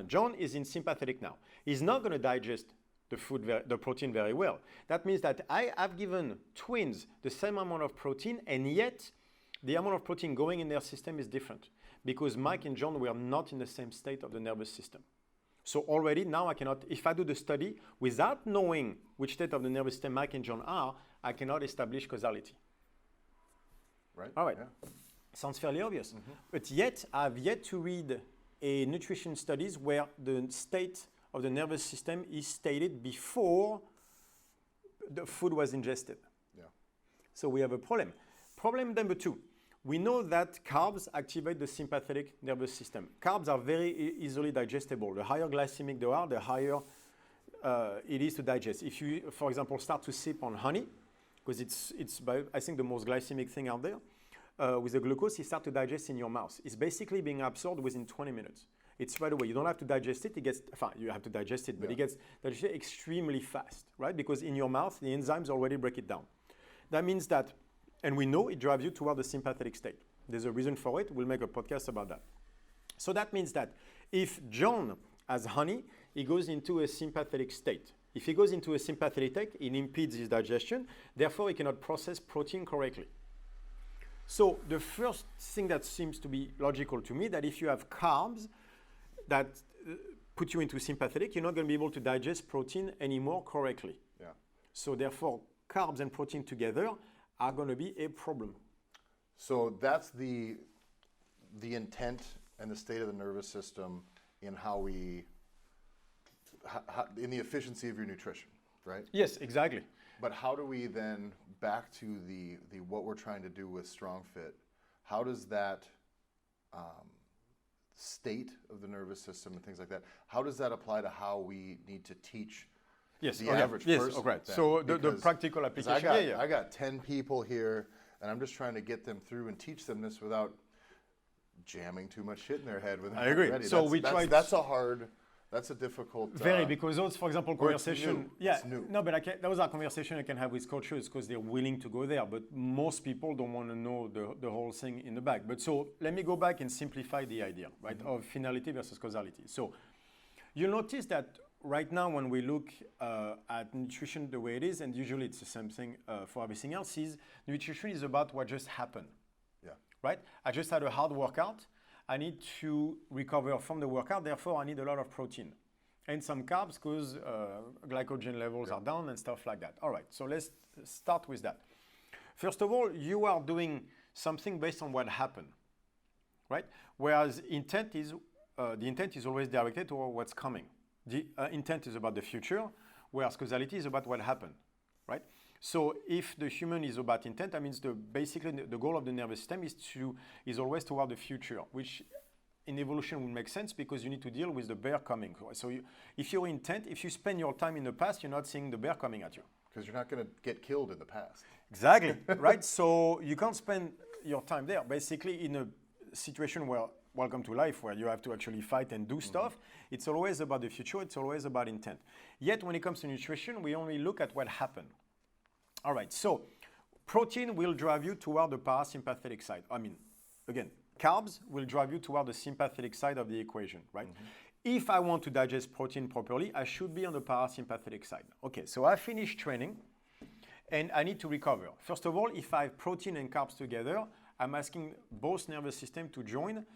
Speaker 1: John is in sympathetic now. He's not going to digest the protein very well. That means that I have given twins the same amount of protein, and yet the amount of protein going in their system is different because Mike and John were not in the same state of the nervous system. So already now I cannot, if I do the study without knowing which state of the nervous system Mike and John are, I cannot establish causality.
Speaker 2: Right.
Speaker 1: All right.
Speaker 2: Yeah.
Speaker 1: Sounds fairly obvious. But yet I've yet to read a nutrition studies where the state of the nervous system is stated before the food was ingested.
Speaker 2: Yeah.
Speaker 1: So we have a problem. Problem number 2. We know that carbs activate the sympathetic nervous system. Carbs are very easily digestible. The higher glycemic they are, the higher it is to digest. If you, for example, start to sip on honey, because it's I think the most glycemic thing out there, with the glucose, it starts to digest in your mouth. It's basically being absorbed within 20 minutes. It's right away. You don't have to digest it. You have to digest it, but it gets digested extremely fast, right? Because in your mouth, the enzymes already break it down. That means that, and we know it drives you toward the sympathetic state. There's a reason for it. We'll make a podcast about that. So that means that if John has honey, he goes into a sympathetic state. If he goes into a sympathetic state, it impedes his digestion. Therefore, he cannot process protein correctly. So the first thing that seems to be logical to me, that if you have carbs that put you into sympathetic, you're not going to be able to digest protein anymore correctly.
Speaker 2: Yeah.
Speaker 1: So therefore, carbs and protein together are going to be a problem.
Speaker 2: So that's the intent and the state of the nervous system in how we, in the efficiency of your nutrition, right?
Speaker 1: Yes, exactly.
Speaker 2: But how do we then, back to the what we're trying to do with StrongFit, how does that state of the nervous system and things like that, how does that apply to how we need to teach the average person?
Speaker 1: Yes, right. So the practical application.
Speaker 2: I got 10 people here, and I'm just trying to get them through and teach them this without jamming too much shit in their head.
Speaker 1: I agree.
Speaker 2: Ready.
Speaker 1: So
Speaker 2: that's a difficult.
Speaker 1: Very, because those, for example, conversation.
Speaker 2: It's new.
Speaker 1: No, but those are conversations I can have with coaches because they're willing to go there. But most people don't want to know the whole thing in the back. But so let me go back and simplify the idea, right, of finality versus causality. So you'll notice that right now when we look at nutrition the way it is, and usually it's the same thing for everything else, is nutrition is about what just happened.
Speaker 2: Yeah.
Speaker 1: Right? I just had a hard workout. I need to recover from the workout, therefore I need a lot of protein and some carbs because glycogen levels are down and stuff like that. All right, so let's start with that. First of all, you are doing something based on what happened, right? Whereas the intent is always directed toward what's coming. The intent is about the future, whereas causality is about what happened, right? So if the human is about intent, that means basically the goal of the nervous system is always toward the future, which in evolution would make sense because you need to deal with the bear coming. So if your intent, if you spend your time in the past, you're not seeing the bear coming at you.
Speaker 2: Because you're not going to get killed in the past.
Speaker 1: Exactly, right? So you can't spend your time there. Basically in a situation where, welcome to life, where you have to actually fight and do stuff, it's always about the future, it's always about intent. Yet when it comes to nutrition, we only look at what happened. All right, so protein will drive you toward the parasympathetic side. I mean, again, carbs will drive you toward the sympathetic side of the equation, right? If I want to digest protein properly, I should be on the parasympathetic side. Okay, so I finished training and I need to recover. First of all, if I have protein and carbs together, I'm asking both nervous systems to join.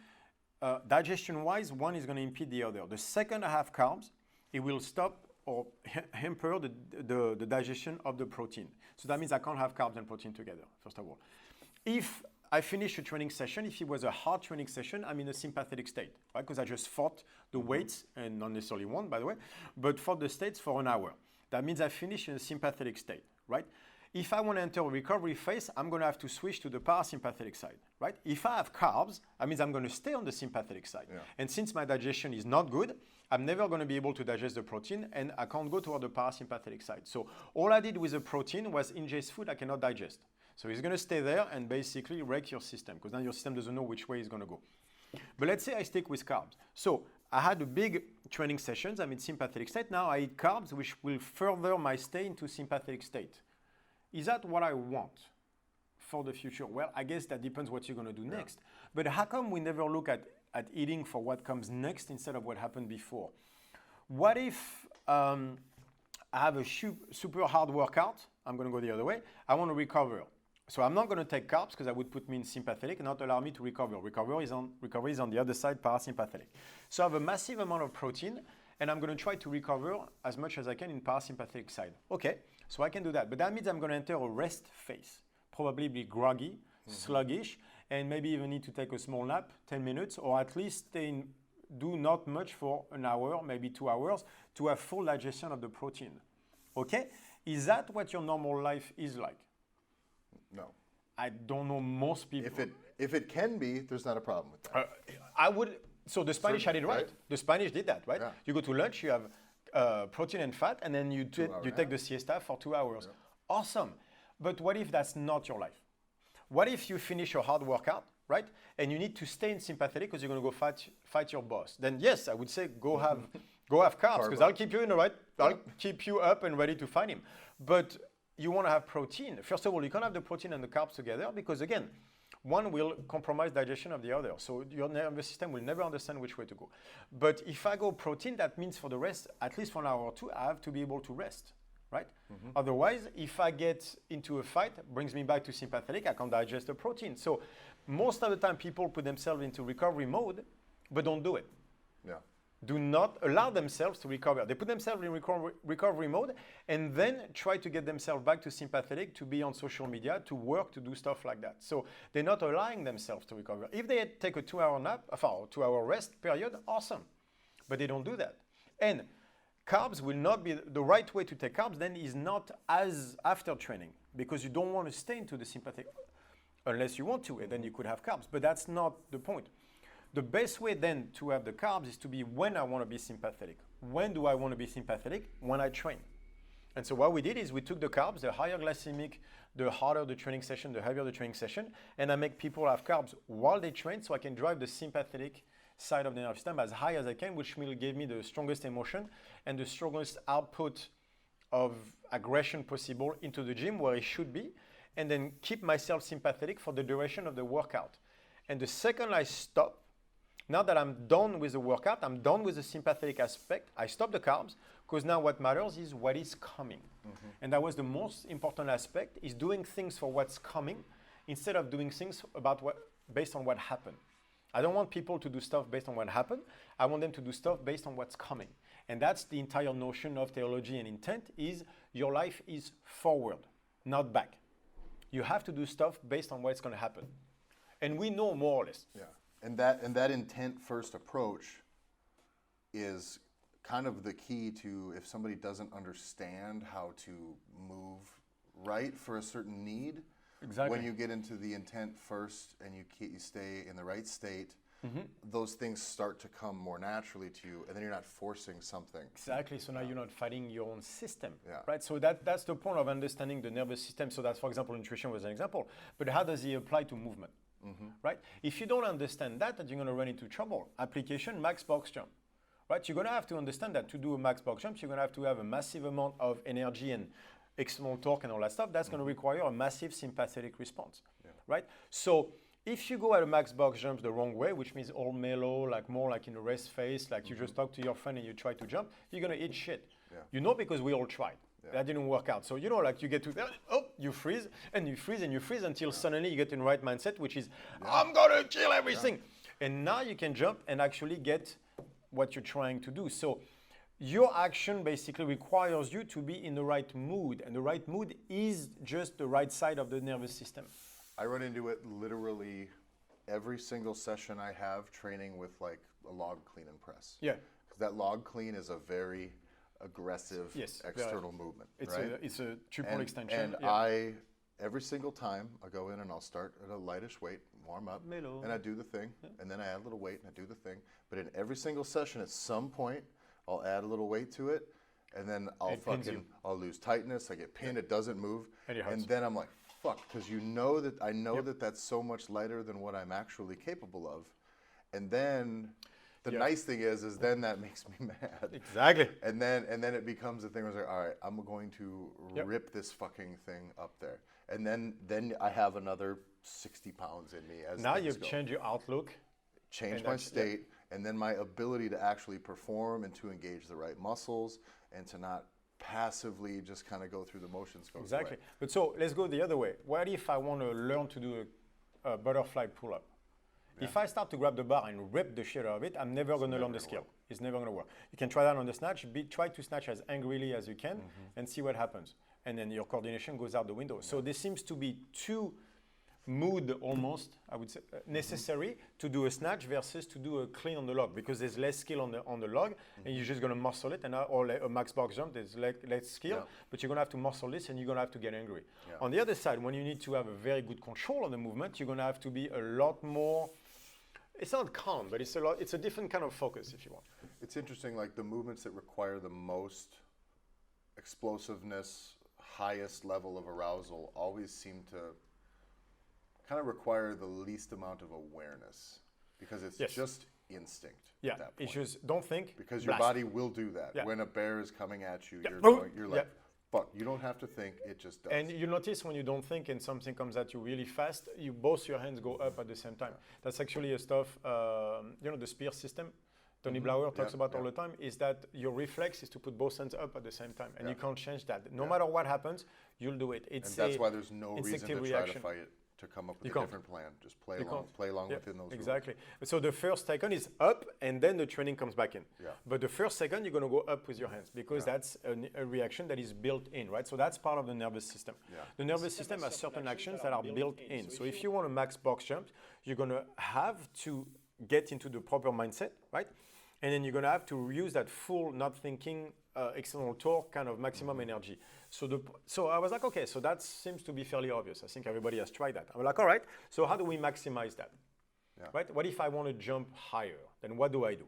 Speaker 1: Digestion-wise, one is going to impede the other. The second I have carbs, it will stop or hamper the digestion of the protein. So that means I can't have carbs and protein together, first of all. If I finish a training session, if it was a hard training session, I'm in a sympathetic state, right? Because I just fought the weights, and not necessarily one, by the way, but fought the states for an hour. That means I finish in a sympathetic state, right? If I want to enter a recovery phase, I'm going to have to switch to the parasympathetic side, right? If I have carbs, that means I'm going to stay on the sympathetic side. Yeah. And since my digestion is not good, I'm never going to be able to digest the protein, and I can't go toward the parasympathetic side. So all I did with the protein was ingest food I cannot digest. So it's going to stay there and basically wreck your system, because then your system doesn't know which way it's going to go. But let's say I stick with carbs. So I had a big training sessions, I'm in sympathetic state. Now I eat carbs, which will further my stay into sympathetic state. Is that what I want for the future? Well, I guess that depends what you're going to do next. But how come we never look at eating for what comes next instead of what happened before? What if I have a super hard workout? I'm going to go the other way. I want to recover. So I'm not going to take carbs because that would put me in sympathetic and not allow me to recover. Recovery is on the other side, parasympathetic. So I have a massive amount of protein, and I'm going to try to recover as much as I can in parasympathetic side. Okay, so I can do that. But that means I'm going to enter a rest phase, probably be groggy, sluggish, and maybe even need to take a small nap, 10 minutes, or at least do not much for an hour, maybe 2 hours, to have full digestion of the protein. Okay? Is that what your normal life is like?
Speaker 2: No.
Speaker 1: I don't know most people.
Speaker 2: If it can be, there's not a problem with that.
Speaker 1: I would. So the Spanish had it right. The Spanish did that, right? Yeah. You go to lunch, you have protein and fat, and then you take the siesta for 2 hours. Yeah. Awesome. But what if that's not your life? what if you finish your hard workout, right? And you need to stay in sympathetic because you're going to go fight your boss. Then yes, I would say go have carbs because I'll keep you I'll keep you up and ready to fight him. But you want to have protein. First of all, you can't have the protein and the carbs together because again, one will compromise digestion of the other. So your nervous system will never understand which way to go. But if I go protein, that means for the rest, at least for an hour or two, I have to be able to rest, right? Otherwise, if I get into a fight, it brings me back to sympathetic, I can't digest the protein. So most of the time, people put themselves into recovery mode, but don't do it.
Speaker 2: Yeah.
Speaker 1: Do not allow themselves to recover. They put themselves in recovery mode and then try to get themselves back to sympathetic, to be on social media, to work, to do stuff like that. So they're not allowing themselves to recover. If they take a 2-hour nap, or 2-hour rest period, awesome. But they don't do that. And carbs will not be, the right way to take carbs then is not as after training because you don't want to stay into the sympathetic unless you want to, and then you could have carbs. But that's not the point. The best way then to have the carbs is to be when I want to be sympathetic. When do I want to be sympathetic? When I train. And so what we did is we took the carbs, the higher glycemic, the harder the training session, the heavier the training session, and I make people have carbs while they train so I can drive the sympathetic side of the nervous system as high as I can, which will give me the strongest emotion and the strongest output of aggression possible into the gym where it should be, and then keep myself sympathetic for the duration of the workout. And the second I stop, now that I'm done with the workout, I'm done with the sympathetic aspect, I stop the carbs because now what matters is what is coming. And that was the most important aspect, is doing things for what's coming instead of doing things based on what happened. I don't want people to do stuff based on what happened. I want them to do stuff based on what's coming. And that's the entire notion of theology and intent is your life is forward, not back. You have to do stuff based on what's going to happen. And we know more or less.
Speaker 2: Yeah. And that intent first approach is kind of the key to if somebody doesn't understand how to move right for a certain need.
Speaker 1: Exactly.
Speaker 2: When you get into the intent first and you stay in the right state, those things start to come more naturally to you, and then you're not forcing something.
Speaker 1: Exactly. So now you're not fighting your own system,
Speaker 2: Yeah.
Speaker 1: right? So that's the point of understanding the nervous system. So that's, for example, nutrition was an example. But how does it apply to movement? Right? If you don't understand that, you're going to run into trouble. Application, max box jump. Right? You're going to have to understand that to do a max box jump, you're going to have to have a massive amount of energy and external torque and all that stuff. That's going to require a massive sympathetic response. Yeah. Right? So if you go at a max box jump the wrong way, which means all mellow, like more like in a rest phase, like you just talk to your friend and you try to jump, you're going to eat shit. Yeah. You know, because we all tried. Yeah. That didn't work out. So, you know, like you get to there, you freeze, and you freeze, and you freeze until suddenly you get in the right mindset, which is, I'm going to kill everything. Yeah. And now you can jump and actually get what you're trying to do. So your action basically requires you to be in the right mood. And the right mood is just the right side of the nervous system.
Speaker 2: I run into it literally every single session I have training with like a log clean and press.
Speaker 1: Yeah.
Speaker 2: Because that log clean is a very aggressive external movement.
Speaker 1: It's a triple extension.
Speaker 2: And every single time I go in and I'll start at a lightish weight, warm up, and I do the thing, and then I add a little weight and I do the thing. But in every single session, at some point, I'll add a little weight to it, and then I'll lose tightness. I get pinned. It doesn't move, and then I'm like, fuck, because I know that that's so much lighter than what I'm actually capable of, and then. The nice thing is then that makes me mad.
Speaker 1: Exactly.
Speaker 2: And then it becomes a thing where it's like, all right, I'm going to rip this fucking thing up there. And then I have another 60 pounds in me as
Speaker 1: now you've changed your outlook.
Speaker 2: Change my state, and then my ability to actually perform and to engage the right muscles and to not passively just kind of go through the motions.
Speaker 1: Exactly. But so let's go the other way. What if I want to learn to do a butterfly pull-up? Yeah. If I start to grab the bar and rip the shit out of it, I'm never going to learn the skill. It's never going to work. You can try that on the snatch. Try to snatch as angrily as you can and see what happens. And then your coordination goes out the window. So there seems to be two mood almost, I would say, necessary to do a snatch versus to do a clean on the log, because there's less skill on the log and you're just going to muscle it. And or a max box jump, there's less skill, but you're going to have to muscle this and you're going to have to get angry. Yeah. On the other side, when you need to have a very good control of the movement, you're going to have to be a lot more. It's not calm, but it's a different kind of focus, if you want.
Speaker 2: It's interesting, like the movements that require the most explosiveness, highest level of arousal always seem to kind of require the least amount of awareness because it's just instinct.
Speaker 1: Yeah,
Speaker 2: at that point.
Speaker 1: it's just don't think.
Speaker 2: Because your body will do that.
Speaker 1: Yeah.
Speaker 2: When a bear is coming at you,
Speaker 1: Yeah.
Speaker 2: you're like, fuck, you don't have to think, it just does.
Speaker 1: And you notice when you don't think and something comes at you really fast, both your hands go up at the same time. That's actually a stuff, the spear system, Tony Blauer talks about all the time, is that your reflex is to put both hands up at the same time. And you can't change that. No matter what happens, you'll do it.
Speaker 2: And that's why there's no reason to try to fight it, to come up with a different plan. Just play along within those rules.
Speaker 1: Exactly. So the first second is up, and then the training comes back in.
Speaker 2: Yeah.
Speaker 1: But the first second, you're going to go up with your hands because that's a reaction that is built in, right? So that's part of the nervous system.
Speaker 2: Yeah.
Speaker 1: The nervous system has certain actions that are built in. So if you want to max box jumps, you're going to have to get into the proper mindset, right? And then you're going to have to use that full, not thinking, external torque kind of maximum energy. So I was like, okay, so that seems to be fairly obvious. I think everybody has tried that. I'm like, all right, so how do we maximize that?
Speaker 2: Yeah.
Speaker 1: Right? What if I want to jump higher? Then what do I do?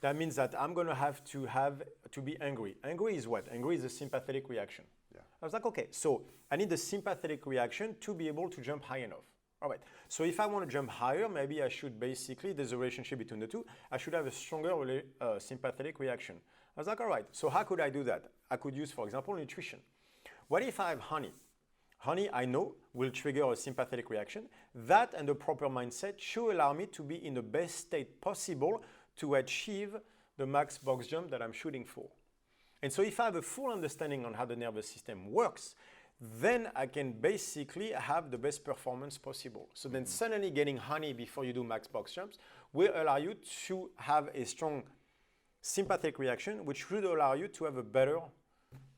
Speaker 1: That means that I'm going to have to be angry. Angry is what? Angry is a sympathetic reaction.
Speaker 2: Yeah.
Speaker 1: I was like, okay, so I need the sympathetic reaction to be able to jump high enough. All right, so if I want to jump higher, maybe I should basically, there's a relationship between the two, I should have a stronger sympathetic reaction. I was like, all right, so how could I do that? I could use, for example, nutrition. What if I have honey? Honey, I know, will trigger a sympathetic reaction. That and the proper mindset should allow me to be in the best state possible to achieve the max box jump that I'm shooting for. And so if I have a full understanding on how the nervous system works, then I can basically have the best performance possible. So then suddenly getting honey before you do max box jumps will allow you to have a strong sympathetic reaction, which should allow you to have a better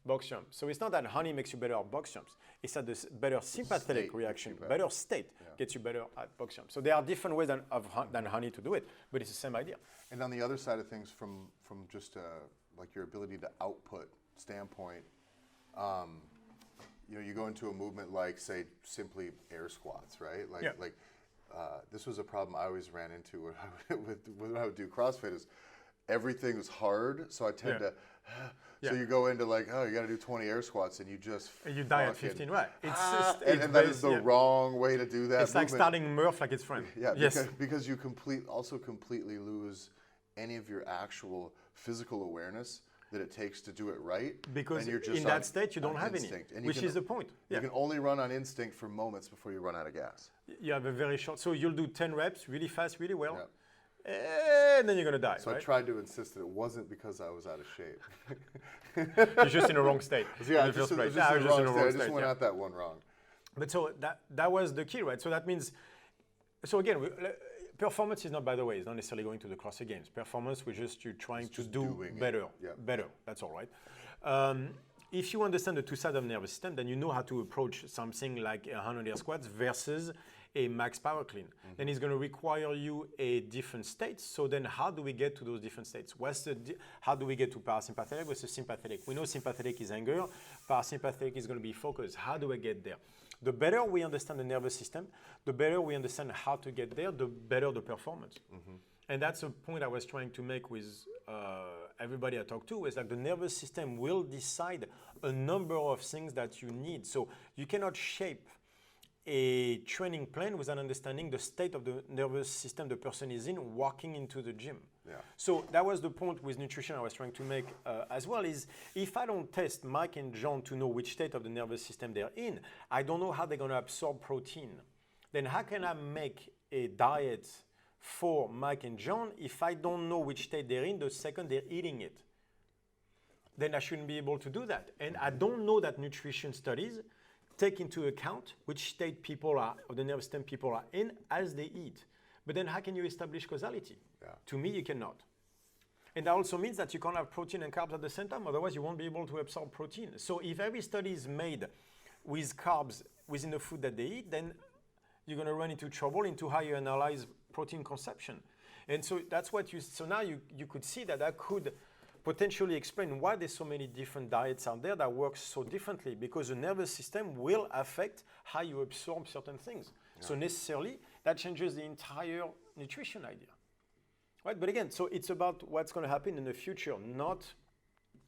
Speaker 1: box jump. So it's not that honey makes you better at box jumps. It's that this better sympathetic reaction, better state gets you better at box jumps. So there are different ways than honey to do it, but it's the same idea.
Speaker 2: And on the other side of things, from just like your ability to output standpoint, you go into a movement like, say, simply air squats, right? This was a problem I always ran into when I would do CrossFit is everything was hard, so I tend to. So you go into like, oh, you got to do 20 air squats, and you just
Speaker 1: you die at 15, right?
Speaker 2: And that is the wrong way to do that.
Speaker 1: It's like starting Murph like it's friend.
Speaker 2: Yeah, because you completely lose any of your actual physical awareness that it takes to do it right.
Speaker 1: Because
Speaker 2: and you're just
Speaker 1: in that state, you don't have any, which is the point.
Speaker 2: You can only run on instinct for moments before you run out of gas.
Speaker 1: You have a very short, so you'll do 10 reps really fast, really well.
Speaker 2: Yeah.
Speaker 1: And then you're going to die.
Speaker 2: So
Speaker 1: right?
Speaker 2: I tried to insist that it wasn't because I was out of shape.
Speaker 1: You're just in the wrong state.
Speaker 2: Yeah, I just went out that one wrong.
Speaker 1: But so that was the key, right? So that means, so again, performance is not, by the way, it's not necessarily going to the CrossFit Games. Performance, you're trying to do better. Better, that's all right. If you understand the two sides of the nervous system, then you know how to approach something like 100 air squats versus a max power clean. Then it's going to require you a different state. So then how do we get to those different states? How do we get to parasympathetic versus sympathetic? We know sympathetic is anger. Parasympathetic is going to be focus. How do I get there? The better we understand the nervous system, the better we understand how to get there, the better the performance. And that's a point I was trying to make with everybody I talk to, is like the nervous system will decide a number of things that you need. So you cannot shape a training plan without understanding the state of the nervous system the person is in walking into the gym.
Speaker 2: Yeah.
Speaker 1: So that was the point with nutrition I was trying to make as well, is if I don't test Mike and John to know which state of the nervous system they're in, I don't know how they're going to absorb protein. Then how can I make a diet for Mike and John if I don't know which state they're in the second they're eating it? Then I shouldn't be able to do that. And I don't know that nutrition studies take into account which state people are, or the nervous system people are in as they eat. But then how can you establish causality?
Speaker 2: Yeah.
Speaker 1: To me, you cannot. And that also means that you can't have protein and carbs at the same time, otherwise you won't be able to absorb protein. So if every study is made with carbs within the food that they eat, then you're going to run into trouble into how you analyze protein consumption. And so that's what so now you could see that could potentially explain why there's so many different diets out there that work so differently, because the nervous system will affect how you absorb certain things. Yeah. So necessarily that changes the entire nutrition idea, right? But again, so it's about what's going to happen in the future, not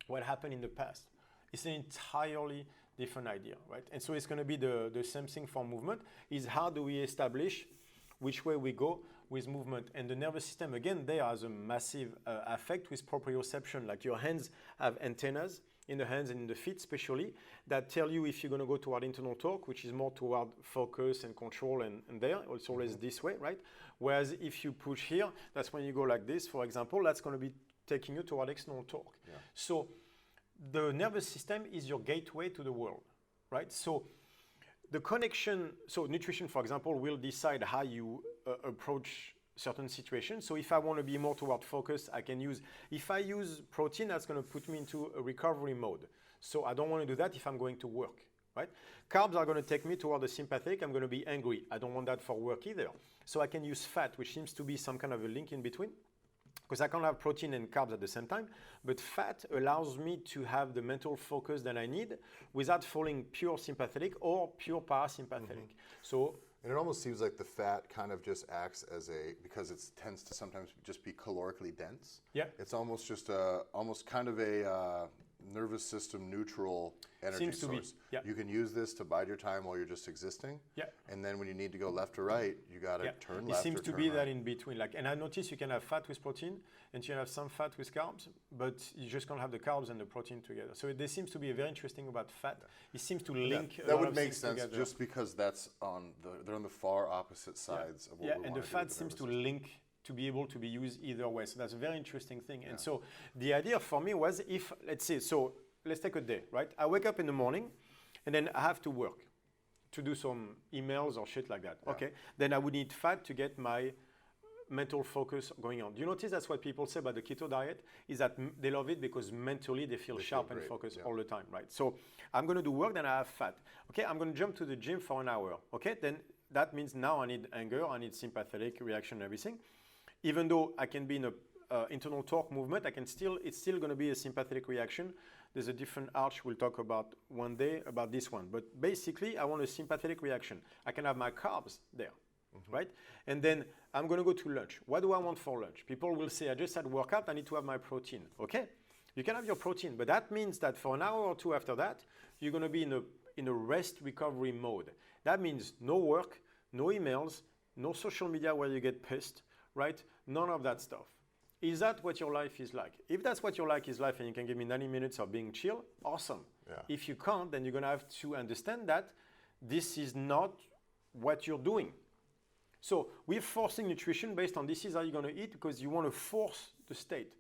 Speaker 1: what happened in the past. It's an entirely different idea, right? And so it's going to be the same thing for movement, is how do we establish which way we go with movement. And the nervous system, again, there has a massive effect with proprioception. Like your hands have antennas in the hands and in the feet especially, that tell you if you're going to go toward internal torque, which is more toward focus and control, and there, it's always this way, right? Whereas if you push here, that's when you go like this, for example, that's going to be taking you toward external torque. Yeah. So the nervous system is your gateway to the world, right? So the connection, so nutrition, for example, will decide how you approach certain situations. So if I want to be more toward focus, I can use, if I use protein, that's going to put me into a recovery mode. So I don't want to do that if I'm going to work, right? Carbs are going to take me toward the sympathetic. I'm going to be angry. I don't want that for work either. So I can use fat, which seems to be some kind of a link in between, because I can't have protein and carbs at the same time. But fat allows me to have the mental focus that I need without falling pure sympathetic or pure parasympathetic. So.
Speaker 2: And it almost seems like the fat kind of just acts as because it tends to sometimes just be calorically dense.
Speaker 1: Yeah.
Speaker 2: It's almost just almost kind of a nervous system neutral energy
Speaker 1: Seems
Speaker 2: source.
Speaker 1: To be. Yeah.
Speaker 2: You can use this to bide your time while you're just existing.
Speaker 1: Yeah.
Speaker 2: And then when you need to go left or right, you got to turn left.
Speaker 1: It seems
Speaker 2: or
Speaker 1: to
Speaker 2: turn
Speaker 1: be
Speaker 2: right.
Speaker 1: that in between. Like, and I notice you can have fat with protein, and you can have some fat with carbs, but you just can't have the carbs and the protein together. So there seems to be very interesting about fat. It seems to link.
Speaker 2: That would make sense together. Just because that's they're on the far opposite sides of what we want to do.
Speaker 1: And the fat seems to link to be able to be used either way. So that's a very interesting thing. And so the idea for me was, if, let's say, so let's take a day, right? I wake up in the morning and then I have to work to do some emails or shit like that. Yeah. Okay. Then I would need fat to get my mental focus going on. Do you notice that's what people say about the keto diet? Is that they love it because mentally they feel sharp and focused all the time, right? So I'm going to do work, then I have fat. Okay, I'm going to jump to the gym for an hour. Okay, then that means now I need anger, I need sympathetic reaction and everything. Even though I can be in a internal torque movement, it's still going to be a sympathetic reaction. There's a different arch we'll talk about one day about this one. But basically, I want a sympathetic reaction. I can have my carbs there, right? And then I'm going to go to lunch. What do I want for lunch? People will say, I just had workout, I need to have my protein. Okay, you can have your protein, but that means that for an hour or two after that, you're going to be in a rest recovery mode. That means no work, no emails, no social media where you get pissed, right? None of that stuff. Is that what your life is like? If that's what your life is like and you can give me 90 minutes of being chill, awesome. Yeah. If you can't, then you're going to have to understand that this is not what you're doing. So we're forcing nutrition based on this is how you're going to eat because you want to force the state.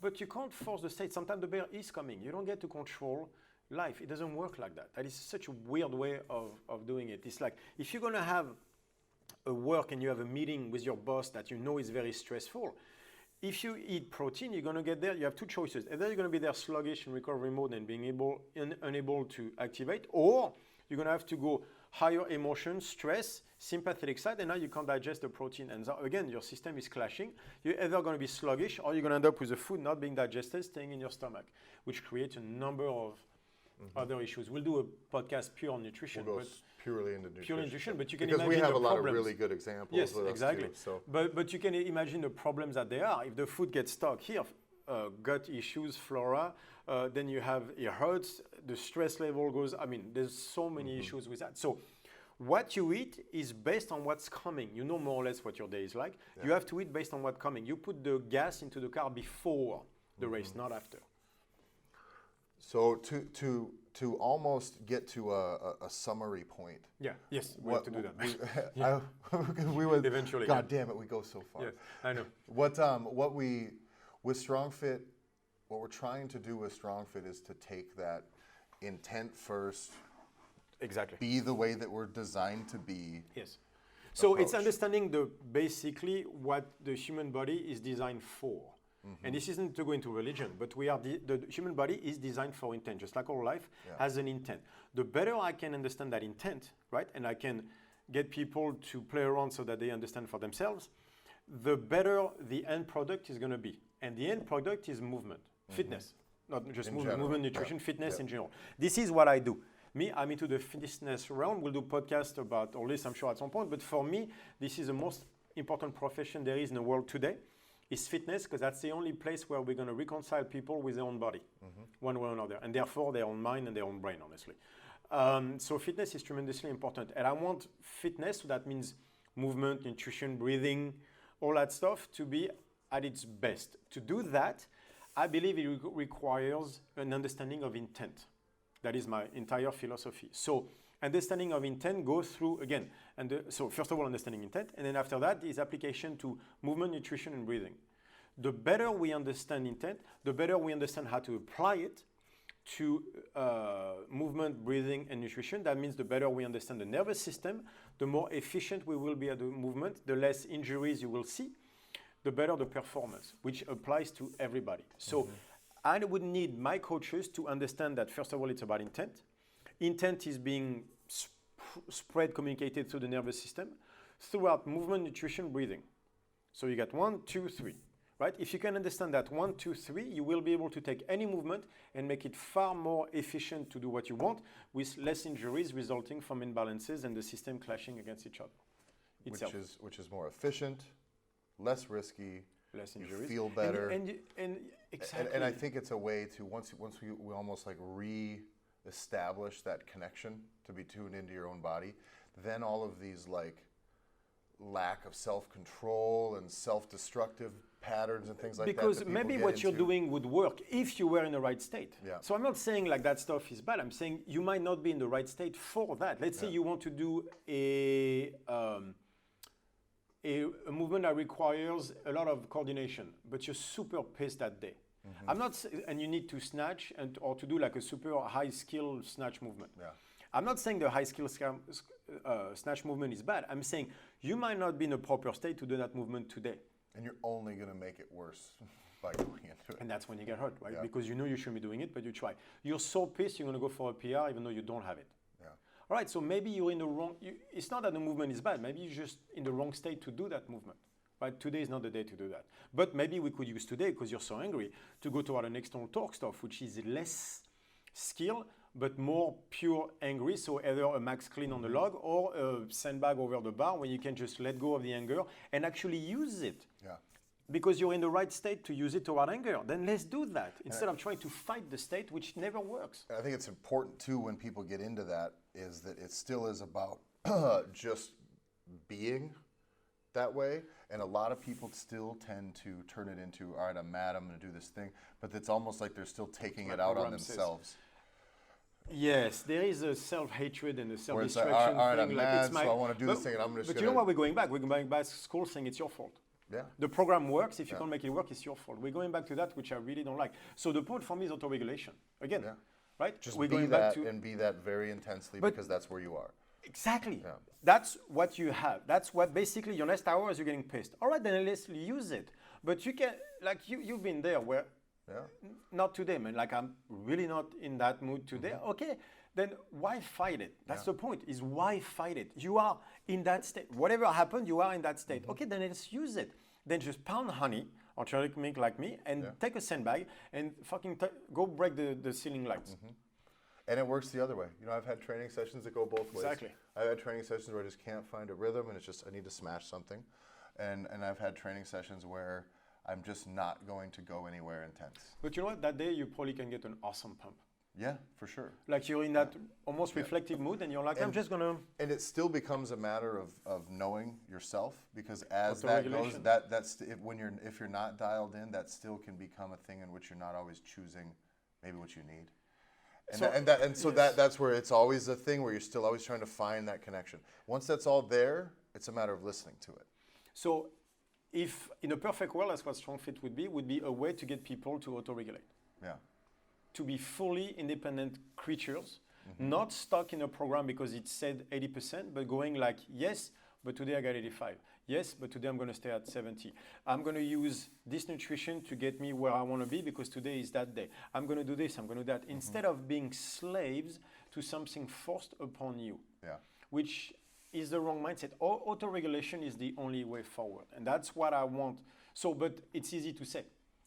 Speaker 1: But you can't force the state. Sometimes the bear is coming. You don't get to control life. It doesn't work like that. That is such a weird way of doing it. It's like if you're going to have a work and you have a meeting with your boss that you know is very stressful, if you eat protein, you're going to get there. You have two choices. Either you're going to be there sluggish in recovery mode and being unable to activate, or you're going to have to go higher emotion, stress, sympathetic side, and now you can't digest the protein. And so again, your system is clashing. You're either going to be sluggish, or you're going to end up with the food not being digested, staying in your stomach, which creates a number of other issues. We'll do a podcast pure on nutrition.
Speaker 2: We'll go purely into nutrition.
Speaker 1: Purely nutrition, but you can
Speaker 2: because
Speaker 1: imagine
Speaker 2: we have
Speaker 1: the
Speaker 2: a lot
Speaker 1: problems.
Speaker 2: of really good examples.
Speaker 1: Yes,
Speaker 2: with
Speaker 1: exactly.
Speaker 2: Us too, so.
Speaker 1: But you can imagine the problems that there are. If the food gets stuck here, gut issues, flora, then you have, it hurts, the stress level goes, I mean, there's so many issues with that. So what you eat is based on what's coming. You know more or less what your day is like. Yeah. You have to eat based on what's coming. You put the gas into the car before the race, not after.
Speaker 2: So to almost get to a summary point.
Speaker 1: Yeah. Yes. We have to do that.
Speaker 2: We would
Speaker 1: eventually.
Speaker 2: God damn it, we go so far.
Speaker 1: Yes, I know.
Speaker 2: What we with StrongFit, what we're trying to do with StrongFit is to take that intent first.
Speaker 1: Exactly.
Speaker 2: Be the way that we're designed to be.
Speaker 1: Yes. So it's understanding basically what the human body is designed for. And this isn't to go into religion, but the human body is designed for intent, just like our life has an intent. The better I can understand that intent, right, and I can get people to play around so that they understand for themselves, the better the end product is going to be. And the end product is movement, fitness, not just movement, nutrition, fitness in general. This is what I do. Me, I'm into the fitness realm. We'll do podcasts about all this, I'm sure, at some point. But for me, this is the most important profession there is in the world today. Is fitness, because that's the only place where we're going to reconcile people with their own body, one way or another, and therefore their own mind and their own brain, honestly. So fitness is tremendously important. And I want fitness, so that means movement, nutrition, breathing, all that stuff, to be at its best. To do that, I believe it requires an understanding of intent. That is my entire philosophy. So understanding of intent goes through, again, so first of all, understanding intent, and then after that is application to movement, nutrition, and breathing. The better we understand intent, the better we understand how to apply it to movement, breathing, and nutrition. That means the better we understand the nervous system, the more efficient we will be at the movement, the less injuries you will see, the better the performance, which applies to everybody. So I would need my coaches to understand that, first of all, it's about intent. Intent is being spread, communicated through the nervous system throughout movement, nutrition, breathing. So you got 1, 2, 3, right? If you can understand that 1, 2, 3, you will be able to take any movement and make it far more efficient to do what you want with less injuries resulting from imbalances and the system clashing against each other itself.
Speaker 2: Which is more efficient, less risky,
Speaker 1: less injuries,
Speaker 2: feel better,
Speaker 1: and exactly.
Speaker 2: And I think it's a way to once we almost like re-establish that connection to be tuned into your own body, then all of these like lack of self-control and self-destructive patterns and things like that.
Speaker 1: Because maybe what you're doing would work if you were in the right state.
Speaker 2: Yeah.
Speaker 1: So I'm not saying like that stuff is bad. I'm saying you might not be in the right state for that. Let's say you want to do a movement that requires a lot of coordination, but you're super pissed that day. I'm not, and you need to snatch or to do like a super high skill snatch movement. Yeah. I'm not saying the high skill snatch movement is bad. I'm saying you might not be in a proper state to do that movement today.
Speaker 2: And you're only going to make it worse by going into it.
Speaker 1: And that's when you get hurt, right? Yeah. Because you know you shouldn't be doing it, but you try. You're so pissed you're going to go for a PR even though you don't have it. Yeah. All right, so maybe you're in the wrong, it's not that the movement is bad. Maybe you're just in the wrong state to do that movement. Right? Today is not the day to do that. But maybe we could use today, because you're so angry, to go toward an external torque stuff, which is less skill, but more pure angry. So either a max clean on the log or a sandbag over the bar where you can just let go of the anger and actually use it. Yeah. Because you're in the right state to use it toward anger. Then let's do that instead of trying to fight the state, which never works.
Speaker 2: I think it's important too when people get into that is that it still is about just being that way. And a lot of people still tend to turn it into, all right, I'm mad, I'm going to do this thing. But it's almost like they're still taking it out on themselves.
Speaker 1: Yes, there is a self-hatred and a self-destruction
Speaker 2: like, all right,
Speaker 1: thing.
Speaker 2: I'm
Speaker 1: like
Speaker 2: mad,
Speaker 1: it's
Speaker 2: so I want to do this thing, and I'm just.
Speaker 1: But you know what? We're going back. We're going back to school saying it's your fault. Yeah. The program works. If you can't make it work, it's your fault. We're going back to that, which I really don't like. So the point for me is auto-regulation. Again, right?
Speaker 2: Just we're going back to and be that very intensely because that's where you are.
Speaker 1: Exactly. Yeah. That's what you have. That's what basically your next hour is you're getting pissed. All right, then let's use it. But you can, like you've been there where, not today, man. Like I'm really not in that mood today. Okay, then why fight it? That's the point. Is why fight it? You are in that state. Whatever happened, you are in that state. Okay, then let's use it. Then just pound honey or try to make like me and take a sandbag and fucking go break the ceiling lights.
Speaker 2: And it works the other way. You know, I've had training sessions that go both ways.
Speaker 1: Exactly.
Speaker 2: I've had training sessions where I just can't find a rhythm and it's just, I need to smash something. And I've had training sessions where I'm just not going to go anywhere intense.
Speaker 1: But you know what? That day you probably can get an awesome pump.
Speaker 2: Yeah, for sure.
Speaker 1: Like you're in that almost reflective mood and you're like, I'm just going to...
Speaker 2: And it still becomes a matter of knowing yourself, because as that goes, that's if you're not dialed in, that still can become a thing in which you're not always choosing maybe what you need. So that's where it's always a thing where you're still always trying to find that connection. Once that's all there, it's a matter of listening to it.
Speaker 1: So if in a perfect world, that's what StrongFit would be a way to get people to auto-regulate. Yeah. To be fully independent creatures, not stuck in a program because it said 80%, but going like, yes, but today I got 85. Yes, but today I'm going to stay at 70. I'm going to use this nutrition to get me where I want to be because today is that day. I'm going to do this, I'm going to do that. Instead of being slaves to something forced upon you, which is the wrong mindset. Auto-regulation is the only way forward. And that's what I want. So, but it's easy to say,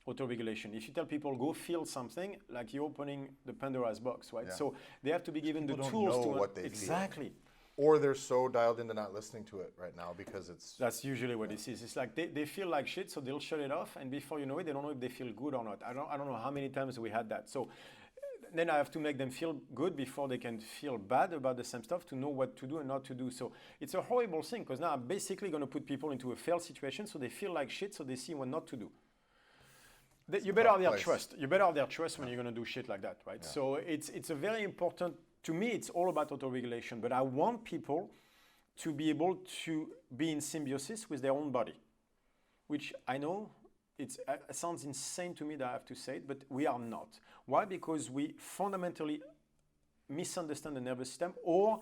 Speaker 1: auto-regulation. If you tell people, go feel something, like you're opening the Pandora's box, right? Yeah. So they have to be given the tools to...
Speaker 2: what they
Speaker 1: exactly.
Speaker 2: Feel. Or they're so dialed into not listening to it right now because it's...
Speaker 1: That's usually what it is. It's like they feel like shit, so they'll shut it off, and before you know it, they don't know if they feel good or not. I don't know how many times we had that. So then I have to make them feel good before they can feel bad about the same stuff, to know what to do and not to do. So it's a horrible thing, because now I'm basically going to put people into a failed situation, so they feel like shit, so they see what not to do. You better have their trust. You better have their trust when you're going to do shit like that, right? Yeah. So it's a very important, to me, it's all about autoregulation, but I want people to be able to be in symbiosis with their own body, which I know it sounds insane to me that I have to say it, but we are not. Why? Because we fundamentally misunderstand the nervous system, or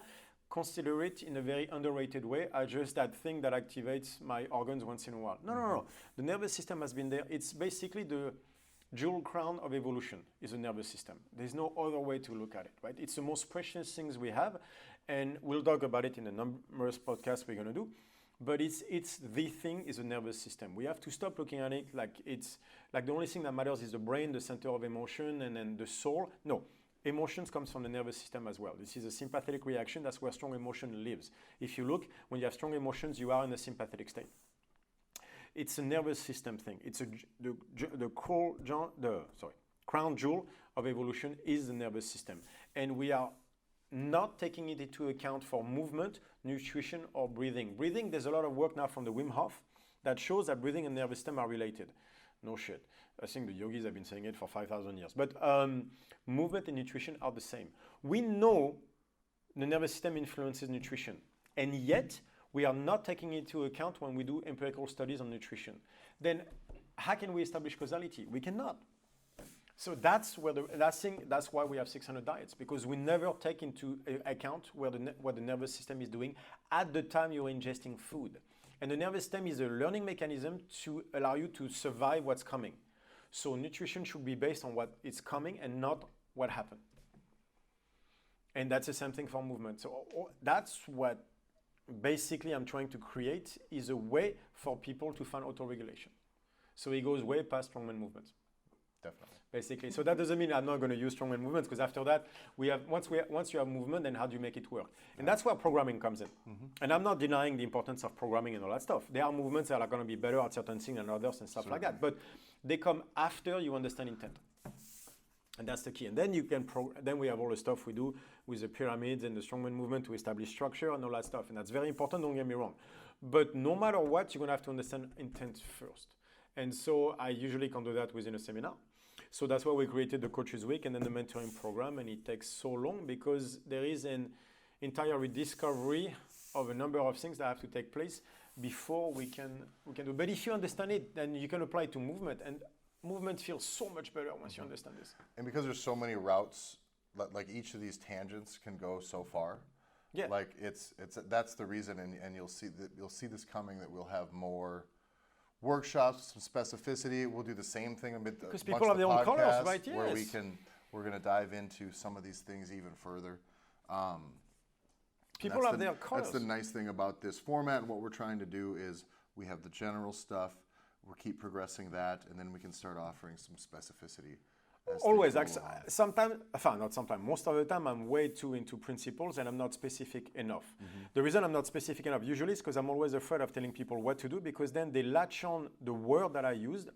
Speaker 1: consider it in a very underrated way as just that thing that activates my organs once in a while. No. The nervous system has been there. It's basically the jewel crown of evolution is the nervous system. There's no other way to look at it, right? It's the most precious things we have, and we'll talk about it in the numerous podcasts we're going to do. But it's the thing is the nervous system. We have to stop looking at it like it's like the only thing that matters is the brain, the center of emotion, and then the soul. No, emotions comes from the nervous system as well. This is a sympathetic reaction. That's where strong emotion lives. If you look, when you have strong emotions, you are in a sympathetic state. It's a nervous system thing. It's the crown jewel of evolution is the nervous system, and we are not taking it into account for movement, nutrition, or breathing. Breathing, there's a lot of work now from the Wim Hof that shows that breathing and nervous system are related. No shit. I think the yogis have been saying it for 5,000 years. But movement and nutrition are the same. We know the nervous system influences nutrition, and yet we are not taking it into account when we do empirical studies on nutrition. Then how can we establish causality? We cannot. So that's where that's why we have 600 diets, because we never take into account what the nervous system is doing at the time you're ingesting food. And the nervous system is a learning mechanism to allow you to survive what's coming. So nutrition should be based on what is coming and not what happened. And that's the same thing for movement. So that's what basically I'm trying to create, is a way for people to find autoregulation. So it goes way past strongman movements.
Speaker 2: Definitely.
Speaker 1: Basically. So that doesn't mean I'm not going to use strongman movements, because after that, once you have movement, then how do you make it work? And that's where programming comes in. Mm-hmm. And I'm not denying the importance of programming and all that stuff. There are movements that are going to be better at certain things than others and stuff like that. But they come after you understand intent. And that's the key. And then then we have all the stuff we do with the pyramids and the strongman movement to establish structure and all that stuff. And that's very important, don't get me wrong. But no matter what, you're going to have to understand intent first. And so I usually can do that within a seminar. So that's why we created the Coaches Week and then the mentoring program, and it takes so long because there is an entire rediscovery of a number of things that have to take place before we can do. But if you understand it, then you can apply it to movement, and movement feels so much better once you understand this.
Speaker 2: And because there's so many routes, like each of these tangents can go so far. Yeah. Like that's the reason, and you'll see this coming, that we'll have more workshops, some specificity. We'll do the same thing
Speaker 1: because people have their own colors, right? Yes.
Speaker 2: Where we're going to dive into some of these things even further.
Speaker 1: People have their colors.
Speaker 2: That's the nice thing about this format. And what we're trying to do is we have the general stuff. We'll keep progressing that, and then we can start offering some specificity.
Speaker 1: Always, like sometimes, not sometimes, most of the time I'm way too into principles and I'm not specific enough. Mm-hmm. The reason I'm not specific enough usually is because I'm always afraid of telling people what to do, because then they latch on the word that I used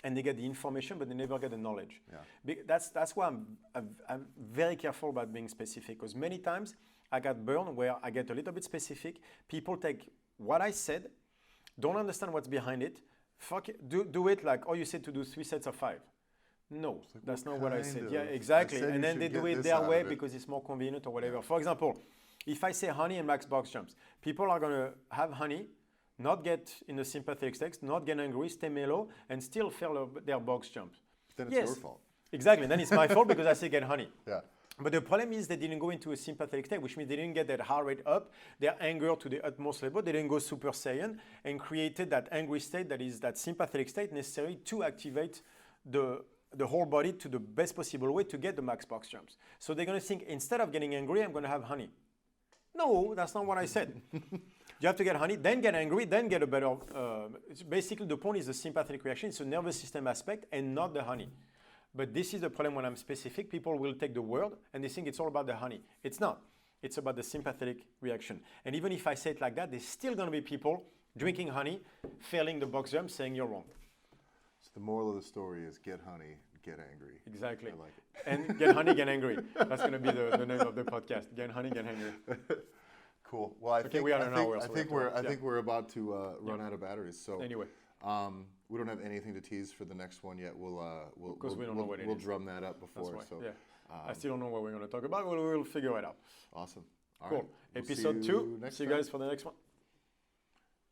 Speaker 1: and they get the information, but they never get the knowledge. Yeah. That's why I'm very careful about being specific, because many times I got burned where I get a little bit specific. People take what I said, don't understand what's behind it, do it like, oh, you said to do 3 sets of 5. No, like, that's not what I said. Yeah, exactly. And then they do it their way because it's more convenient or whatever. For example, if I say honey and max box jumps, people are going to have honey, not get in a sympathetic state, not get angry, stay mellow, and still fail their box jump.
Speaker 2: Then it's your fault.
Speaker 1: Exactly. Then it's my fault because I say get honey.
Speaker 2: Yeah.
Speaker 1: But the problem is they didn't go into a sympathetic state, which means they didn't get that heart rate up, their anger to the utmost level. They didn't go Super Saiyan and created that angry state that is that sympathetic state necessary to activate the whole body to the best possible way to get the max box jumps. So they're going to think, instead of getting angry, I'm going to have honey. No, that's not what I said. You have to get honey, then get angry, then get a better... basically, the point is the sympathetic reaction. It's a nervous system aspect and not the honey. But this is the problem when I'm specific. People will take the word and they think it's all about the honey. It's not. It's about the sympathetic reaction. And even if I say it like that, there's still going to be people drinking honey, failing the box jump, saying you're wrong.
Speaker 2: The moral of the story is get honey, get angry.
Speaker 1: Exactly.
Speaker 2: I like it.
Speaker 1: And get honey, get angry. That's going to be the name of the podcast. Get honey, get angry.
Speaker 2: Cool. Well, I think we're about to run out of batteries. So
Speaker 1: anyway,
Speaker 2: we don't have anything to tease for the next one yet. We'll drum that up before.
Speaker 1: That's right. I still don't know what we're going to talk about. We'll figure it out.
Speaker 2: Awesome. All
Speaker 1: cool.
Speaker 2: right.
Speaker 1: Episode 2. See you guys for the next one.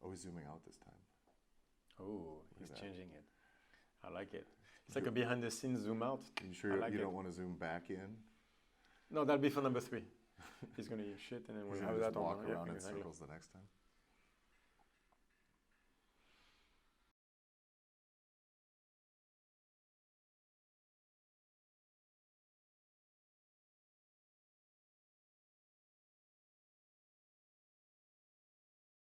Speaker 2: Oh, he's zooming out this time.
Speaker 1: Oh, he's changing it. I like it. It's like a behind the scenes zoom out.
Speaker 2: Are you sure you don't want to zoom back in?
Speaker 1: No, that'll be for number 3. He's going to use shit and then we'll have that on.
Speaker 2: Walk around in circles the next time.